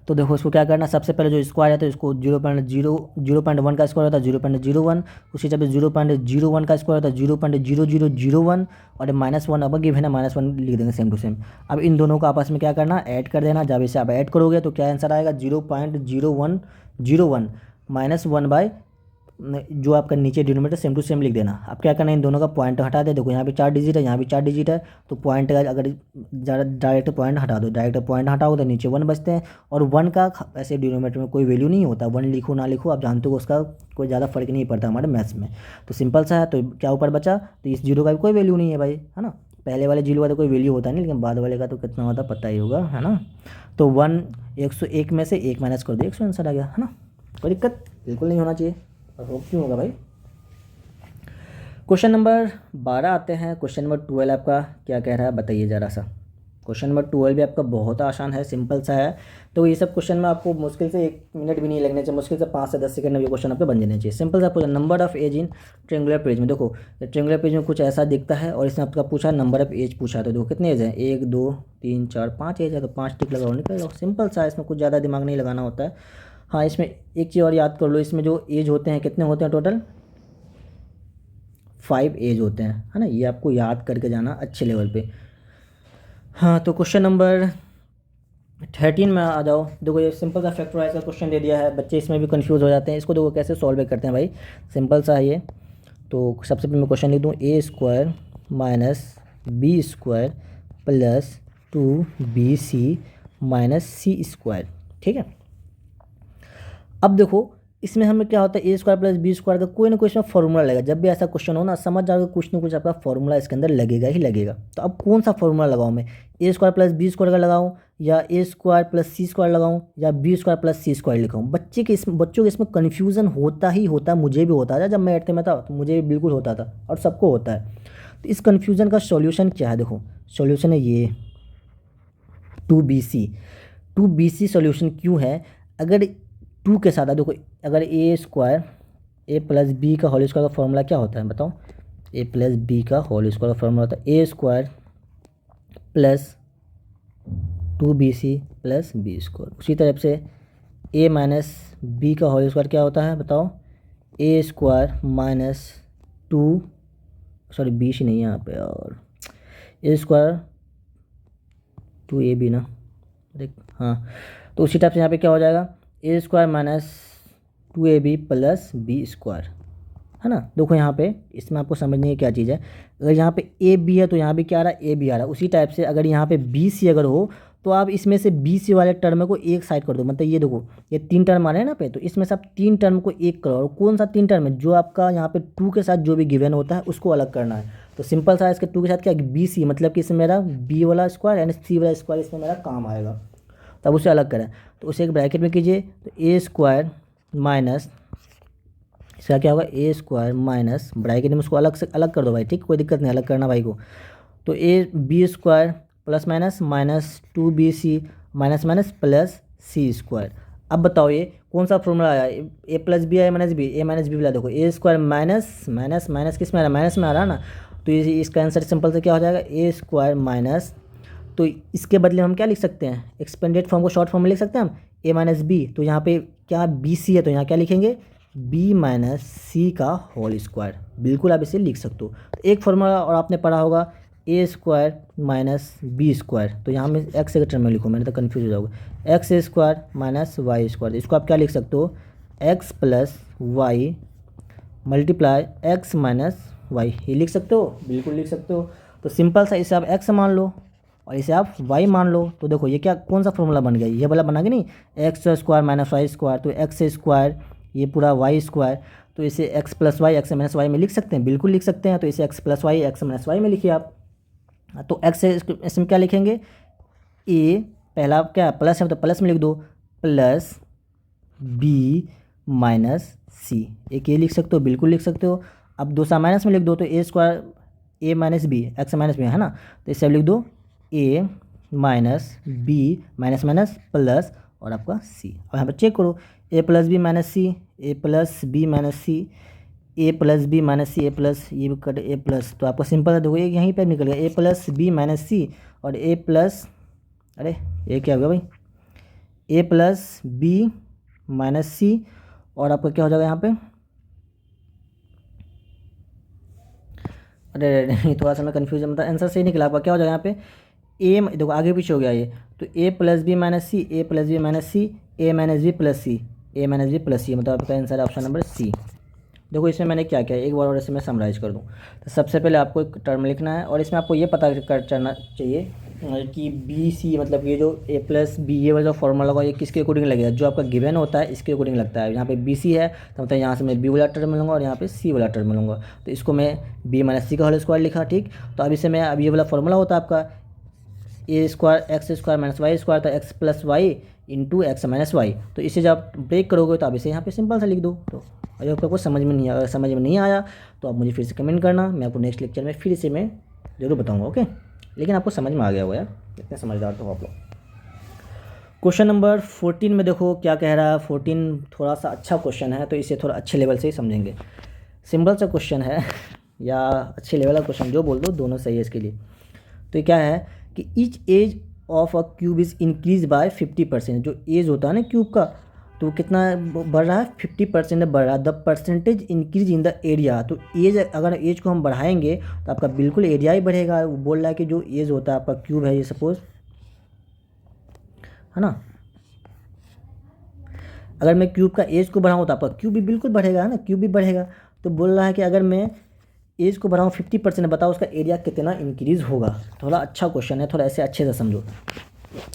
तो देखो इसको क्या करना है, सबसे पहले जो स्क्वायर है तो इसको 0.1 का स्क्वायर होता है 0.01, उसी टाइप से 0.01 का स्क्वायर होता है 0.0001 और -1 अब गिवन है -1 लिख देंगे सेम टू सेम। अब इन दोनों को आपस में क्या करना ऐड कर देना, जब इसे आप ऐड करोगे तो क्या आंसर आएगा 0.0101 -1 बाय जो आपका नीचे डिनोमिनेटर सेम टू सेम लिख देना। अब क्या करना है इन दोनों का पॉइंट हटा दे, देखो यहाँ पे 4 डिजिट है यहाँ भी 4 डिजिट है, तो पॉइंट का अगर डायरेक्ट पॉइंट हटा दो, डायरेक्ट पॉइंट हटाओ तो नीचे 1 बचते हैं। और 1 का ऐसे डिनोमिनेटर में कोई वैल्यू नहीं होता, 1 लिखो ना लिखो आप जानते हो उसका कोई ज़्यादा फर्क नहीं पड़ता हमारे मैथ्स में। तो सिंपल सा है, तो क्या ऊपर बचा, तो इस जीरो का भी कोई वैल्यू नहीं है भाई, है ना। पहले वाले जीरो का तो कोई वैल्यू होता नहीं, लेकिन बाद वाले का तो कितना होता पता ही होगा, है ना। तो 101 में से 1 माइनस कर दो 100 आंसर आ गया, है ना। कोई दिक्कत बिल्कुल नहीं होना चाहिए, और क्यों होगा भाई। क्वेश्चन नंबर 12 आते हैं। क्वेश्चन नंबर 12 आपका क्या कह रहा है बताइए ज़रा सा। क्वेश्चन नंबर 12 भी आपका बहुत आसान है, सिंपल सा है। तो ये सब क्वेश्चन में आपको मुश्किल से 1 मिनट भी नहीं लगने चाहिए, मुश्किल से 5 से 10 सेकंड में ये क्वेश्चन आपके बन जाने चाहिए। सिंपल सा पूछा number of edge in triangular page में। देखो ट्रेंगुलर पेज में कुछ ऐसा दिखता है और इसमें आपका पूछा नंबर ऑफ एज पूछा, तो देखो कितने एज है 1 2 3 4 5 एज है, तो 5 टिक लगाओ निकल जाओ। सिंपल सा है, इसमें कुछ ज़्यादा दिमाग नहीं लगाना होता है। हाँ इसमें एक चीज़ और याद कर लो, इसमें जो एज होते हैं कितने होते हैं टोटल 5 एज होते हैं, है ना। ये आपको याद करके जाना अच्छे लेवल पे। हाँ तो क्वेश्चन नंबर 13 में आ जाओ। देखो ये सिंपल सा फैक्टराइज का क्वेश्चन दे दिया है, बच्चे इसमें भी कंफ्यूज हो जाते हैं। इसको देखो कैसे सॉल्व करते हैं भाई, सिंपल सा है ये। तो सबसे पहले मैं क्वेश्चन लिख दूँ a² minus b² plus 2bc minus c², ठीक है। अब देखो इसमें हमें क्या होता है a² प्लस b² का कोई ना कोई इसमें फॉर्मूला लगेगा। जब भी ऐसा क्वेश्चन हो ना समझ जाओगे कुछ ना कुछ आपका फॉर्मूला इसके अंदर लगेगा ही लगेगा। तो अब कौन सा फॉर्मूला लगाऊं मैं, a² प्लस b² का लगाऊं या a² प्लस c² लगाऊं या b² प्लस c² लिखाऊं। बच्चों के इसमें कन्फ्यूज़न होता ही होता है, मुझे भी होता था जब मैं 8th में था, तो मुझे भी बिल्कुल होता था और सबको होता है। तो इस कन्फ्यूज़न का सॉल्यूशन क्या है, देखो सॉल्यूशन है ये 2bc सॉल्यूशन क्यों है, अगर 2 के साथ देखो अगर a² प्लस b का होल स्क्वायर का फॉर्मूला क्या होता है बताओ, a प्लस b का होल स्क्वायर का फॉर्मूला होता है a² plus 2bc plus b²। उसी तरह से a माइनस b का होल स्क्वायर क्या होता है बताओ, a² माइनस 2 सॉरी b नहीं यहाँ पे, और a² 2ab ना, देख हाँ। तो उसी टाइप से यहाँ पे क्या हो जाएगा a² minus 2ab plus b², है ना। देखो यहाँ पे इसमें आपको समझने की क्या चीज़ है, अगर यहाँ पे ए बी है तो यहाँ भी क्या आ रहा है ए बी आ रहा है। उसी टाइप से अगर यहाँ पे बी सी अगर हो तो आप इसमें से बी सी वाले टर्म को एक साइड कर दो, मतलब ये देखो ये 3 टर्म आ रहे हैं ना पे, तो इसमें से आप 3 टर्म को एक करो। और कौन सा 3 टर्म है, जो आपका यहाँ पे 2 के साथ जो भी गिवन होता है उसको अलग करना है। तो सिंपल सा इसके 2 के साथ क्या बी सी, मतलब कि इसमें मेरा बी वाला स्क्वायर एंड सी वाला स्क्वायर इसमें मेरा काम आएगा, तब उसे अलग करें। तो उसे एक ब्रैकेट में कीजिए, तो a² माइनस इसका क्या होगा a² माइनस ब्रैकेट में उसको अलग से अलग कर दो भाई, ठीक कोई दिक्कत नहीं अलग करना भाई को। तो b² plus minus minus 2bc minus minus plus c²। अब बताओ ये कौन सा फॉर्मूला आया, a प्लस बी आया minus b, a minus b वाला देखो a² माइनस माइनस माइनस किस में आ रहा है माइनस में आ रहा है ना। तो इसका आंसर सिंपल से क्या हो जाएगा a² माइनस, तो इसके बदले हम क्या लिख सकते हैं एक्सपेंडेड फॉर्म को शॉर्ट फॉर्म में लिख सकते हैं हम a माइनस बी। तो यहाँ पे क्या बी सी है तो यहाँ क्या लिखेंगे बी माइनस सी का होल स्क्वायर, बिल्कुल आप इसे लिख सकते हो। तो एक फॉर्मूला और आपने पढ़ा होगा ए स्क्वायर माइनस बी स्क्वायर, तो यहाँ में एक्स के टर्म में लिखूँ, मैंने तो कन्फ्यूज हो जाओगे, x square minus Y square, इसको आप क्या लिख सकते हो, x plus y multiply x minus y, ये लिख सकते हो, बिल्कुल लिख सकते हो। तो सिंपल सा इसे आप एक्स मान लो और इसे आप वाई मान लो, तो देखो ये क्या कौन सा फॉर्मूला बन गया, ये वाला बना कि नहीं, x square minus Y square, तो एक्स स्क्वायर ये पूरा वाई स्क्वायर, तो इसे x plus y x minus y में लिख सकते हैं, बिल्कुल लिख सकते हैं। तो इसे x plus y x minus y में लिखिए आप। तो एक्स इसमें क्या लिखेंगे, ए पहला क्या प्लस है तो प्लस में लिख दो, प्लस बी माइनस सी, एक ये लिख सकते हो, बिल्कुल लिख सकते हो। अब दूसरा माइनस में लिख दो, तो A square A minus B X minus B है ना, तो इसे लिख दो A minus B minus minus plus और आपका सी। और यहाँ पर चेक करो, A plus B minus C, A plus B minus C, A plus B minus C, A plus ये भी कट ए प्लस, तो आपको सिंपल है, देखो ये यहीं पर निकल गया, ए प्लस बी माइनस सी और ए प्लस, अरे ये क्या हो गया भाई, ए प्लस बी माइनस सी और आपका क्या हो जाएगा यहाँ पे, अरे थोड़ा सा मैं कन्फ्यूज, मतलब आंसर सही निकला, आपका क्या हो जाएगा यहाँ पे, ए देखो आगे पीछे हो गया ये, तो ए plus B minus C, A plus B minus C, A minus B plus C, A minus B plus सी, मतलब आपका आंसर है ऑप्शन नंबर सी। देखो इसमें मैंने क्या किया, एक बार और इसे मैं समराइज कर दूँ। तो सबसे पहले आपको एक टर्म लिखना है और इसमें आपको ये पता करना चाहिए कि बी सी, मतलब ये जो ए प्लस बी ये वाला जो फॉर्मूला होगा ये किसके अकॉर्डिंग लगेगा, जो आपका गिवन होता है इसके अकॉर्डिंग लगता है। यहाँ पे बी सी है तो मतलब यहाँ से मैं बी वाला टर्म लूँगा और यहाँ पे सी वाला टर्म लूँगा, तो इसको मैं बी माइनस सी का होल स्क्वायर लिखा, ठीक। तो अब इसे मैं, अब ये वाला फॉर्मूला होता है आपका A square X square minus Y square, तो X plus Y into X minus Y, तो इसे जब आप ब्रेक करोगे तो आप इसे यहाँ पे सिंपल सा लिख दो। तो अगर आपको समझ में नहीं, अगर समझ में नहीं आया तो आप मुझे फिर से कमेंट करना, मैं आपको नेक्स्ट लेक्चर में फिर से मैं ज़रूर बताऊँगा, ओके। लेकिन आपको समझ में आ गया होगा यार, इतने समझदार तो हो आप लोग। क्वेश्चन नंबर 14 में देखो क्या कह रहा है, 14 थोड़ा सा अच्छा क्वेश्चन है, तो इसे थोड़ा अच्छे लेवल से ही समझेंगे। सिंपल सा क्वेश्चन है या अच्छे लेवल का क्वेश्चन, जो बोल दो, दोनों सही है इसके लिए। तो क्या है कि each edge of a cube is increase by 50%, जो एज होता है ना क्यूब का, तो कितना बढ़ रहा है, 50% बढ़ रहा है। The percentage increase in the area, तो एज, अगर एज को हम बढ़ाएंगे तो आपका बिल्कुल एरिया ही बढ़ेगा। वो बोल रहा है कि जो एज होता है आपका क्यूब है ये सपोज, है ना, अगर मैं क्यूब का एज को बढ़ाऊँ तो आपका क्यूब भी बिल्कुल बढ़ेगा, है ना, क्यूब भी बढ़ेगा। तो बोल रहा है कि अगर मैं एज को बढ़ाऊँ 50%, बताओ उसका एरिया कितना इंक्रीज़ होगा। थोड़ा अच्छा क्वेश्चन है, थोड़ा ऐसे अच्छे से समझो।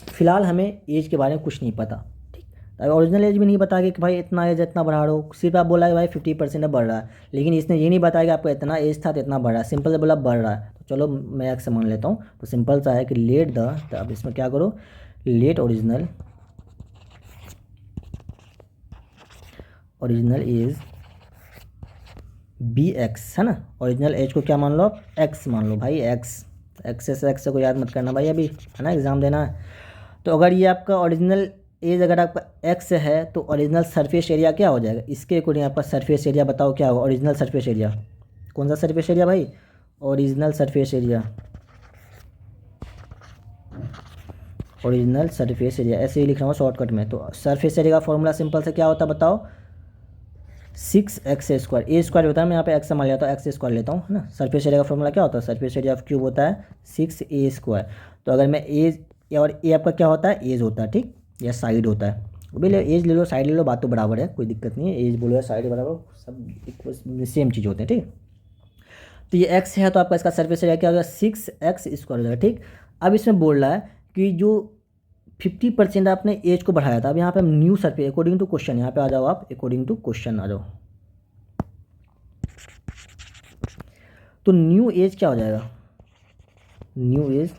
फिलहाल हमें एज के बारे में कुछ नहीं पता, ठीक। अगर ओरिजिनल एज भी नहीं बताया कि भाई इतना एज इतना बढ़ा रहा हो, सिर्फ आप बोला कि भाई 50% बढ़ रहा है, लेकिन इसने ये नहीं बताया कि आपको इतना एज था तो इतना बढ़ रहा है, सिंपल से बोला बढ़ रहा है। तो चलो मैं एक मान लेता हूँ, तो सिंपल सा है कि लेट द, तो अब इसमें क्या करो, let original edge be x, है ना, ओरिजिनल एज को क्या मान लो आप, एक्स मान लो भाई, एक्स, एक्स को याद मत करना भाई अभी, है ना, एग्ज़ाम देना है। तो अगर ये आपका ओरिजिनल एज अगर आपका एक्स है तो ओरिजिनल सरफेस एरिया क्या हो जाएगा, इसके अकॉर्डिंग आपका सरफेस एरिया बताओ क्या होगा, ओरिजिनल सरफेस एरिया, कौन सा सरफेस एरिया भाई, original surface area, original surface area ऐसे ही लिख रहा हूँ शॉर्टकट में। तो सरफेस एरिया का फॉर्मूला सिंपल से क्या होता है बताओ, 6x स्क्वायर, ए स्क्वायर होता है, मैं यहाँ पे एक्स मान लेता हूँ, एक्स स्क्वायर लेता हूँ, है ना। सरफेस एरिया का फॉर्मूला क्या होता है, सरफेस एरिया ऑफ क्यूब होता है 6a स्क्वायर। तो अगर मैं एज, और ए आपका क्या होता है, एज होता है, ठीक, या साइड होता है, वो ले एज ले लो साइड ले लो, बात तो बराबर है, कोई दिक्कत नहीं है, एज बोलो या साइड बराबर, सब सेम चीज़ होते हैं, ठीक। तो ये एक्स है तो आपका इसका सरफेस एरिया क्या होगा, 6x स्क्वायर हो जाएगा, ठीक। अब इसमें बोल रहा है कि जो 50% आपने एज को बढ़ाया था, अब यहाँ पे हम new surface, according to question, यहाँ पे आ जाओ आप, अकॉर्डिंग टू क्वेश्चन आ जाओ। तो न्यू एज क्या हो जाएगा, न्यू एज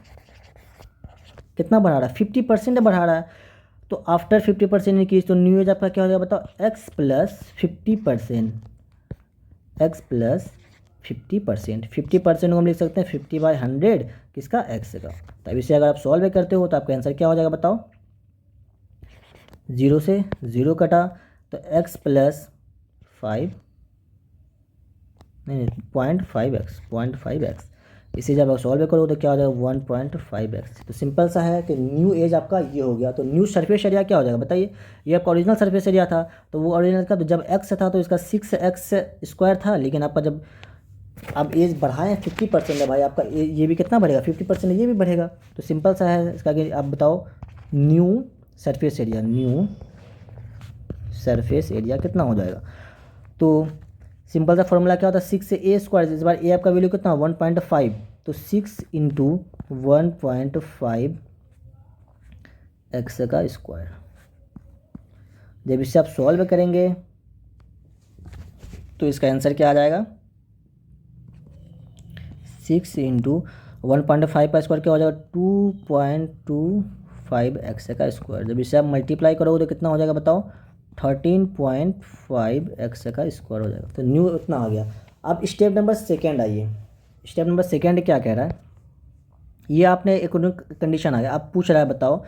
कितना बढ़ा रहा है, 50% बढ़ा रहा है। तो आफ्टर 50% इंक्रीज, तो न्यू एज आपका क्या हो जाएगा बताओ, एक्स प्लस 50%, एक्स प्लस 50%, 50% को हम लिख सकते हैं 50/100 किसका, एक्स का। तब इसे अगर आप सॉल्व करते हो तो आपका आंसर क्या हो जाएगा बताओ, 0 से 0 कटा, तो एक्स प्लस 5, नहीं 0.5x, इसे जब आप सॉल्व करो तो क्या हो जाएगा 1.5x। तो सिंपल सा है कि न्यू एज आपका ये हो गया। तो न्यू सरफेस एरिया क्या हो जाएगा बताइए, ये आपका ओरिजिनल सरफेस एरिया था, तो वो ओरिजिनल का तो जब x था तो इसका 6x² था, लेकिन आपका जब आप एज बढ़ाएं 50% है भाई, आपका ये भी कितना बढ़ेगा 50%, ये भी बढ़ेगा। तो सिंपल सा है इसका कि आप बताओ new surface area, new surface area कितना हो जाएगा। तो सिंपल सा फॉर्मूला क्या होता है 6 से a², इस बार a आपका वैल्यू कितना 1.5, तो 6 इंटू 1.5 x²। जब इसे आप सॉल्व करेंगे तो इसका आंसर क्या आ जाएगा 6 इंटू 1.5 का स्क्वायर क्या हो जाएगा 2.25 x²। जब इसे आप मल्टीप्लाई करोगे तो कितना हो जाएगा बताओ 13.5 x² हो जाएगा। तो न्यू इतना आ गया। अब स्टेप नंबर सेकेंड आइए, स्टेप नंबर सेकेंड क्या कह रहा है, ये आपने एक कंडीशन आ गया, आप पूछ रहा है बताओ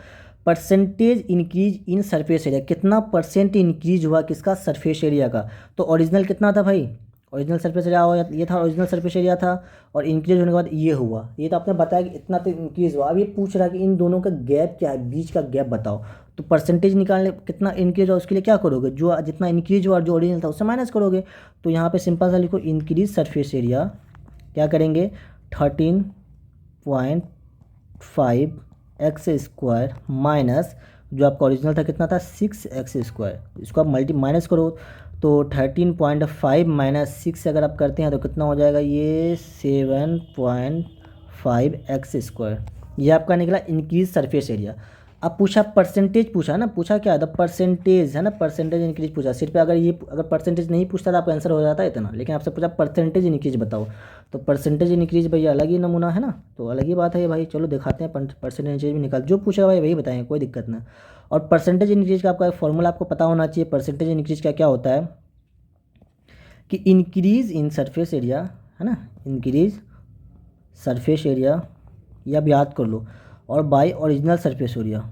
percentage increase in surface area, कितना परसेंट इंक्रीज हुआ किसका सरफेस एरिया का। तो ओरिजिनल कितना था भाई, ओरिजिनल सरफेस एरिया ये था, ओरिजिनल सरफेस एरिया था, और इंक्रीज होने के बाद ये हुआ, ये तो आपने बताया कि इतना तो इंक्रीज हुआ। अब ये पूछ रहा है कि इन दोनों का गैप क्या है, बीच का गैप बताओ। तो परसेंटेज निकालने कितना इंक्रीज हुआ उसके लिए क्या करोगे, जो जितना इंक्रीज हुआ और जो ओरिजिनल था उससे माइनस करोगे। तो यहाँ पे सिंपल सा लिखो इंक्रीज सरफेस एरिया क्या करेंगे 13.5 x² माइनस जो आपका ओरिजिनल था कितना था 6x², इसको आप माइनस करो तो 13.5 माइनस 6 अगर आप करते हैं तो कितना हो जाएगा ये 7.5 x²। ये आपका निकला इंक्रीज सरफेस एरिया। अब पूछा परसेंटेज, पूछा ना, पूछा क्या है परसेंटेज है ना, परसेंटेज इंक्रीज पूछा। सिर्फ अगर परसेंटेज नहीं पूछता तो आपका आंसर हो जाता है इतना, लेकिन आपसे पूछा परसेंटेज इंक्रीज बताओ। तो परसेंटेज इंक्रीज भैया अलग ही नमूना है ना, तो अलग ही बात है ये भाई। चलो दिखाते हैं परसेंटेज इंक्रीज भी निकाल, जो पूछेगा भाई वही बताएंगे, कोई दिक्कत ना। और परसेंटेज इंक्रीज का आपका फॉर्मूला आपको पता होना चाहिए। परसेंटेज इंक्रीज का क्या होता है कि इंक्रीज इन सरफेस एरिया है ना, इंक्रीज सरफेस एरिया, या आप याद कर लो, और by original surface area,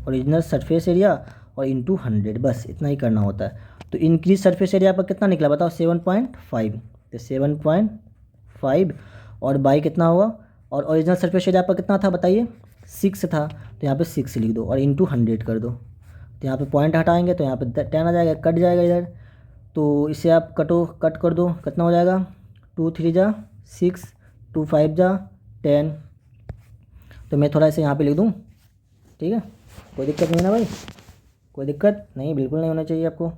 original surface area और इंटू 100, बस इतना ही करना होता है। तो इंक्रीज सरफेस एरिया पर कितना निकला बताओ 7.5, तो 7.5 और बाई कितना हुआ, और ओरिजिनल सरफेस एरिया पर कितना था बताइए 6 था, तो यहाँ पे 6 लिख दो और इंटू 100 कर दो। तो यहाँ पे पॉइंट हटाएंगे तो यहाँ पे 10 आ जाएगा, कट जाएगा इधर, तो इसे आप कट कर दो, कितना हो जाएगा 2 3 जा 6, 2 5 जा 10। तो मैं थोड़ा इसे यहाँ पे लिख दूँ, ठीक है, कोई दिक्कत नहीं है ना भाई, कोई दिक्कत नहीं, बिल्कुल नहीं होना चाहिए आपको।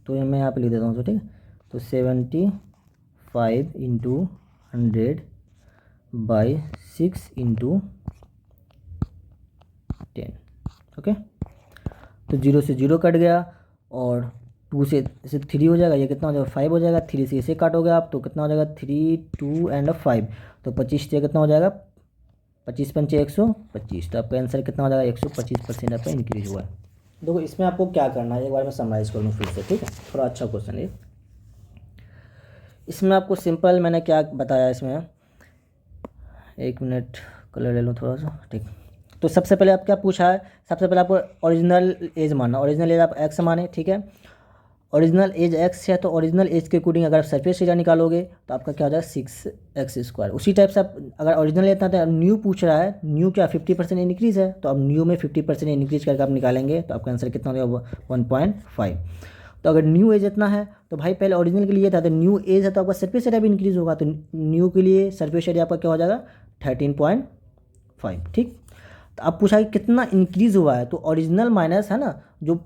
तो मैं यहाँ पे लिख देता हूँ, तो ठीक है, तो 75 इंटू 100 बाई 6 इंटू 10, ओके। तो 0 से 0 कट गया और 2 से 3 हो जाएगा, ये कितना हो जाएगा 5 हो जाएगा, 3 से इसे काटोगे आप तो कितना हो जाएगा 3 2 एंड 5, तो 25 से कितना हो जाएगा 25 पंचे 125, तो आपका आंसर कितना हो जाएगा 125% आपका इंक्रीज हुआ है। देखो इसमें आपको क्या करना है, एक बार मैं समराइज़ कर लूँ फिर से, ठीक है, थोड़ा अच्छा क्वेश्चन है। इसमें आपको सिंपल मैंने क्या बताया इसमें, एक मिनट कलर ले लूँ थोड़ा सा, ठीक। तो सबसे पहले आप क्या पूछा है, सबसे पहले आपको ओरिजिनल एज मानना, ओरिजिनल एज आप x माने, ठीक है, ओरिजिनल एज x है, तो ओरिजिनल एज के अकॉर्डिंग अगर आप सरफेस एरिया निकालोगे तो आपका क्या हो जाएगा 6x²। उसी टाइप से आप अगर ओरिजिनल लेता है तो न्यू पूछ रहा है, न्यू क्या 50% इंक्रीज़ है, तो अब न्यू में 50% इंक्रीज करके आप निकालेंगे तो आपका आंसर कितना हो जाएगा 1.5। तो अगर न्यू एज इतना है तो भाई पहले ओरिजिनल के लिए था, तो न्यू एज है तो आपका सरफेस एरिया भी इंक्रीज़ होगा, तो न्यू के लिए सरफेस एरिया आपका क्या हो जाएगा 13.5, ठीक। तो अब पूछा कि कितना इंक्रीज़ हुआ है, तो ओरिजिनल माइनस है ना, जो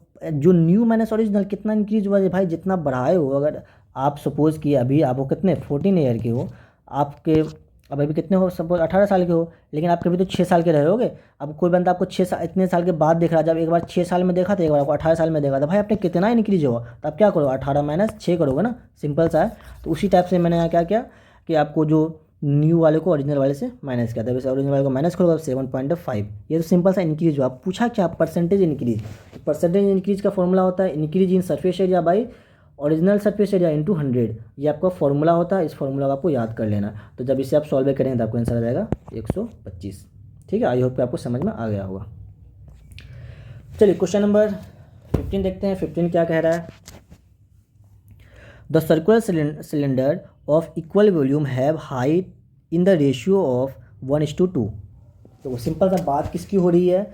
न्यू माइनस ओरिजिनल कितना इंक्रीज हुआ है भाई, जितना बढ़ाए हो। अगर आप सपोज़ कि अभी आप वो कितने 14 ईयर के हो, आपके अब अभी कितने हो, सपोज 18 साल के हो, लेकिन आप कभी तो 6 साल के रहे होगे। अब कोई बंदा आपको 6 साल इतने साल के बाद देख रहा है, जब एक बार 6 साल में देखा था, एक बार आपको 18 साल में देखा था, भाई आपने कितना इंक्रीज हुआ, तो आप क्या करोगे 18 माइनस 6 करोगे ना, सिंपल सा है। तो उसी टाइप से मैंने यहाँ क्या किया कि आपको जो न्यू वाले को ओरिजिनल वाले से माइनस किया था, वैसे ओरिजिनल वाले को माइनस करोगे आप 7.5। ये तो सिंपल सा इंक्रीज हुआ। पूछा क्या परसेंटेज इंक्रीज, तो परसेंटेज इंक्रीज का फॉर्मूला होता है increase in surface area by original surface area into 100, ये आपका फॉर्मूला होता है। इस फॉर्मूला को आपको याद कर लेना। तो जब इसे आप सॉल्व करेंगे तो आपको आंसर आ जाएगा 125, ठीक है। आई होप कि आपको समझ में आ गया होगा। चलिए क्वेश्चन नंबर 15 देखते हैं। 15 क्या कह रहा है, the circular cylinder of equal volume have height in the ratio of 1:2। तो वो सिंपल सा बात किसकी हो रही है,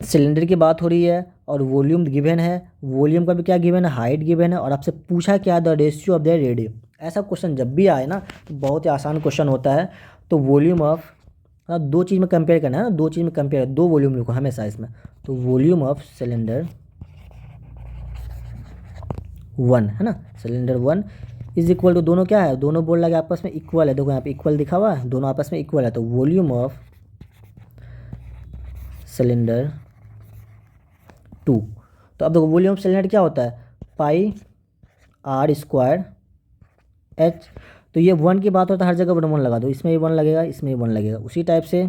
सिलेंडर की बात हो रही है और वॉल्यूम गिवन है, वॉल्यूम का भी क्या गिवन है, हाइट गिवन है, और आपसे पूछा क्या, the ratio of the radius. ऐसा क्वेश्चन जब भी आए ना तो बहुत ही आसान क्वेश्चन होता है। तो वॉल्यूम ऑफ, दो चीज़ में कंपेयर करना है ना, दो चीज़ में कंपेयर, दो वॉल्यूम लिखो हमेशा इसमें। तो वॉल्यूम ऑफ सिलेंडर 1 है ना, सिलेंडर 1 इज इक्वल टू, दोनों क्या है, दोनों बोल लगे आपस में इक्वल है, देखो यहाँ पे इक्वल दिखा हुआ है, दोनों आपस में इक्वल है। तो वॉल्यूम ऑफ सिलेंडर 2, तो अब देखो वॉल्यूम ऑफ सिलेंडर क्या होता है, पाई आर स्क्वायर एच। तो ये 1 की बात होता है, हर जगह 1 लगा दो, इसमें भी 1 लगेगा, इसमें भी 1 लगेगा। उसी टाइप से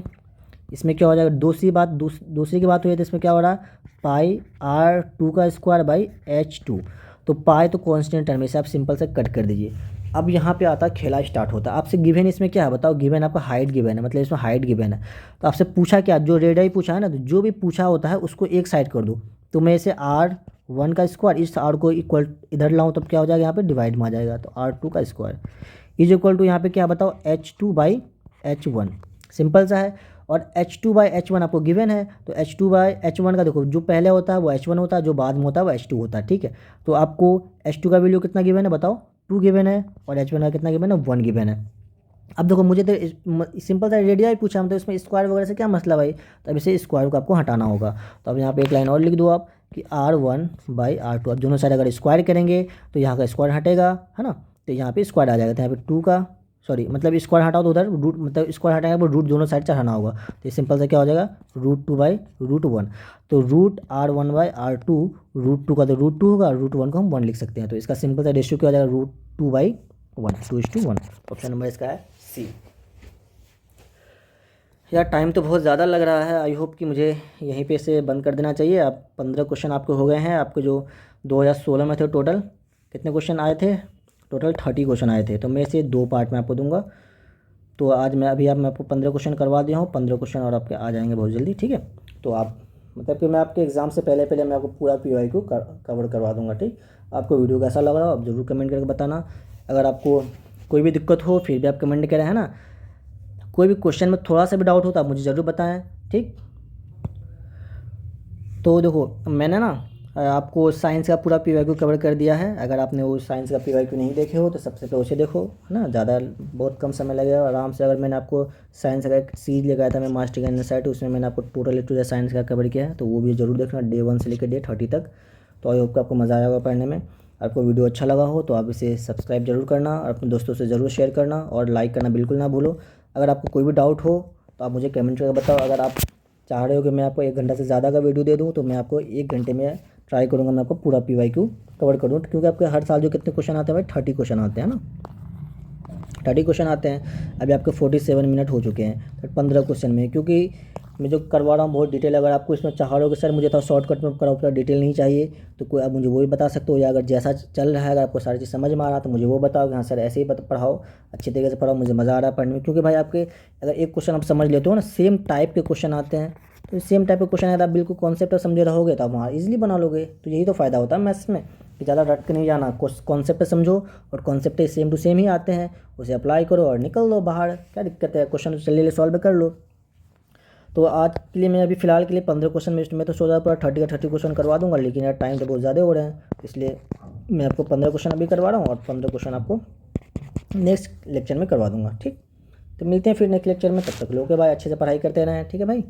इसमें क्या हो जाएगा, दूसरी की बात हुई है तो इसमें क्या हो रहा है, पाई R2 का स्क्वायर बाई H2। तो पाई तो कॉन्स्टेंट टर्म, इसे आप सिंपल से कट कर दीजिए। अब यहाँ पे आता है खेला स्टार्ट होता है। आपसे गिवन इसमें क्या है बताओ, गिवन आपका हाइट गिवन है, मतलब इसमें हाइट गिवन है। तो आपसे पूछा क्या, जो रेडियस पूछा है ना, तो जो भी पूछा होता है उसको एक साइड कर दो। तो मैं इसे R1 का स्क्वायर, इस R को इक्वल इधर लाऊँ तब क्या हो जाएगा, यहाँ पे डिवाइड में आ जाएगा। तो R2 का स्क्वायर इज इक्वल टू यहाँ पे क्या बताओ, H2/H1। सिंपल सा है। और H2/H1 आपको गिवन है, तो H2/H1 का देखो, जो पहले होता है वो H1 होता है, जो बाद में होता है वो H2 होता है, ठीक है। तो आपको H2 का वैल्यू कितना गिवन है बताओ, 2 गिवन है, और H1 का कितना गिवन है, 1 गिवन है। अब देखो मुझे तो सिंपल सा रेडिया ही पूछा, हम तो इसमें स्क्वायर वगैरह से क्या मसला भाई, तो अब इसे स्क्वायर को आपको हटाना होगा। तो अब यहाँ पे एक लाइन और लिख दो आप कि R1/R2। अब दोनों साइड अगर स्क्वायर करेंगे तो यहाँ का स्क्वायर हटेगा, है ना, तो यहाँ पे स्क्वायर आ जाएगा। तो यहाँ पे 2 का, सॉरी मतलब स्क्वायर हटाओ तो उधर रूट, मतलब स्क्वायर हटाएंगे तो रूट दोनों साइड चढ़ाना होगा। तो ये सिंपल सा क्या हो जाएगा, √2/√1। तो √R1/R2, √2 का तो √2 होगा, √1 को हम 1 लिख सकते हैं। तो इसका सिंपल सा रेशियो क्या हो जाएगा, √2/1, 2:1। ऑप्शन नंबर इसका है सी। यार टाइम तो बहुत ज़्यादा लग रहा है, आई होप कि मुझे यहीं पे से बंद कर देना चाहिए। आप 15 क्वेश्चन आपके हो गए हैं, आपके जो 2016 में थे टोटल कितने क्वेश्चन आए थे, टोटल 30 क्वेश्चन आए थे। तो मैं इसे 2 पार्ट में आपको दूंगा। तो आज मैं आपको 15 क्वेश्चन करवा दिया हूँ, 15 क्वेश्चन और आपके आ जाएंगे बहुत जल्दी, ठीक है। तो आप मतलब कि मैं आपके एग्ज़ाम से पहले मैं आपको पूरा PYQ कवर करवा दूंगा, ठीक। आपको वीडियो कैसा लग रहा हो आप ज़रूर कमेंट करके बताना। अगर आपको कोई भी दिक्कत हो फिर भी आप कमेंट करें, है ना। कोई भी क्वेश्चन में थोड़ा सा भी डाउट हो तो आप मुझे ज़रूर बताएं, ठीक। तो देखो मैंने ना आपको साइंस का पूरा PYQ कवर कर दिया है। अगर आपने वो साइंस का PYQ नहीं देखे हो तो सबसे पहले उसे देखो, है ना, ज़्यादा बहुत कम समय लगेगा आराम से। अगर मैंने आपको साइंस का एक सीरीज लगाया था मैं, मास्टर इन साइट, उसमें मैंने आपको total A to Z science का कवर किया है, तो वो भी ज़रूर देखना, डे 1 से लेकर डे 30 तक। तो आई होप आपको मज़ा आएगा पढ़ने में। आपको वीडियो अच्छा लगा हो तो आप इसे सब्सक्राइब जरूर करना और अपने दोस्तों से ज़रूर शेयर करना और लाइक करना बिल्कुल ना भूलो। अगर आपको कोई भी डाउट हो तो आप मुझे कमेंट करके बताओ। अगर आप चाह रहे हो कि मैं आपको 1 घंटा से ज़्यादा का वीडियो दे दूँ तो मैं आपको 1 घंटे में ट्राई करूँगा मैं आपको पूरा PYQ कवर करूँ, क्योंकि आपके हर साल जो कितने क्वेश्चन आते हैं भाई, 30 क्वेश्चन आते हैं ना, 30 क्वेश्चन आते हैं। अभी आपके 47 मिनट हो चुके हैं 15 क्वेश्चन में, क्योंकि मैं जो करवा रहा हूँ बहुत डिटेल। अगर आपको इसमें चाह रहे हो कि सर मुझे तो शॉर्टकट में कराओ, पूरा डिटेल नहीं चाहिए, तो कोई आप मुझे वो भी बता सकते हो। या अगर जैसा चल रहा है अगर आपको सारी चीज़ समझ में आ रहा है तो मुझे वो बताओ कि हाँ सर ऐसे ही पढ़ाओ, अच्छी तरीके से पढ़ाओ, मुझे मज़ा आ रहा है पढ़ने में। क्योंकि भाई आपके अगर एक क्वेश्चन आप समझ लेते हो ना, सेम टाइप के क्वेश्चन आते हैं, तो सेम टाइप के क्वेश्चन अगर आप बिल्कुल कॉन्सेप्ट समझे रहोगे तो आप वहाँ ईजिली बना लोगे। तो यही तो फ़ायदा होता है मैथ्स में कि ज़्यादा रट के नहीं जाना, कॉन्सेप्ट समझो और कॉन्सेप्ट सेम टू सेम ही आते हैं, उसे अप्लाई करो और निकल लो बाहर। क्या दिक्कत है, क्वेश्चन चलिए सॉल्व कर लो। तो आज के लिए मैं अभी फ़िलहाल के लिए 15 क्वेश्चन में तो सोचा पूरा 30 का 30 क्वेश्चन करवा दूंगा, लेकिन यार टाइम तो बहुत ज़्यादा हो रहे हैं, इसलिए मैं आपको 15 क्वेश्चन अभी करवा रहा हूँ और 15 क्वेश्चन आपको नेक्स्ट लेक्चर में करवा दूंगा, ठीक। तो मिलते हैं फिर नेक्स्ट लेक्चर में, तब तक लोग के भाई अच्छे से पढ़ाई करते रहें, ठीक है भाई।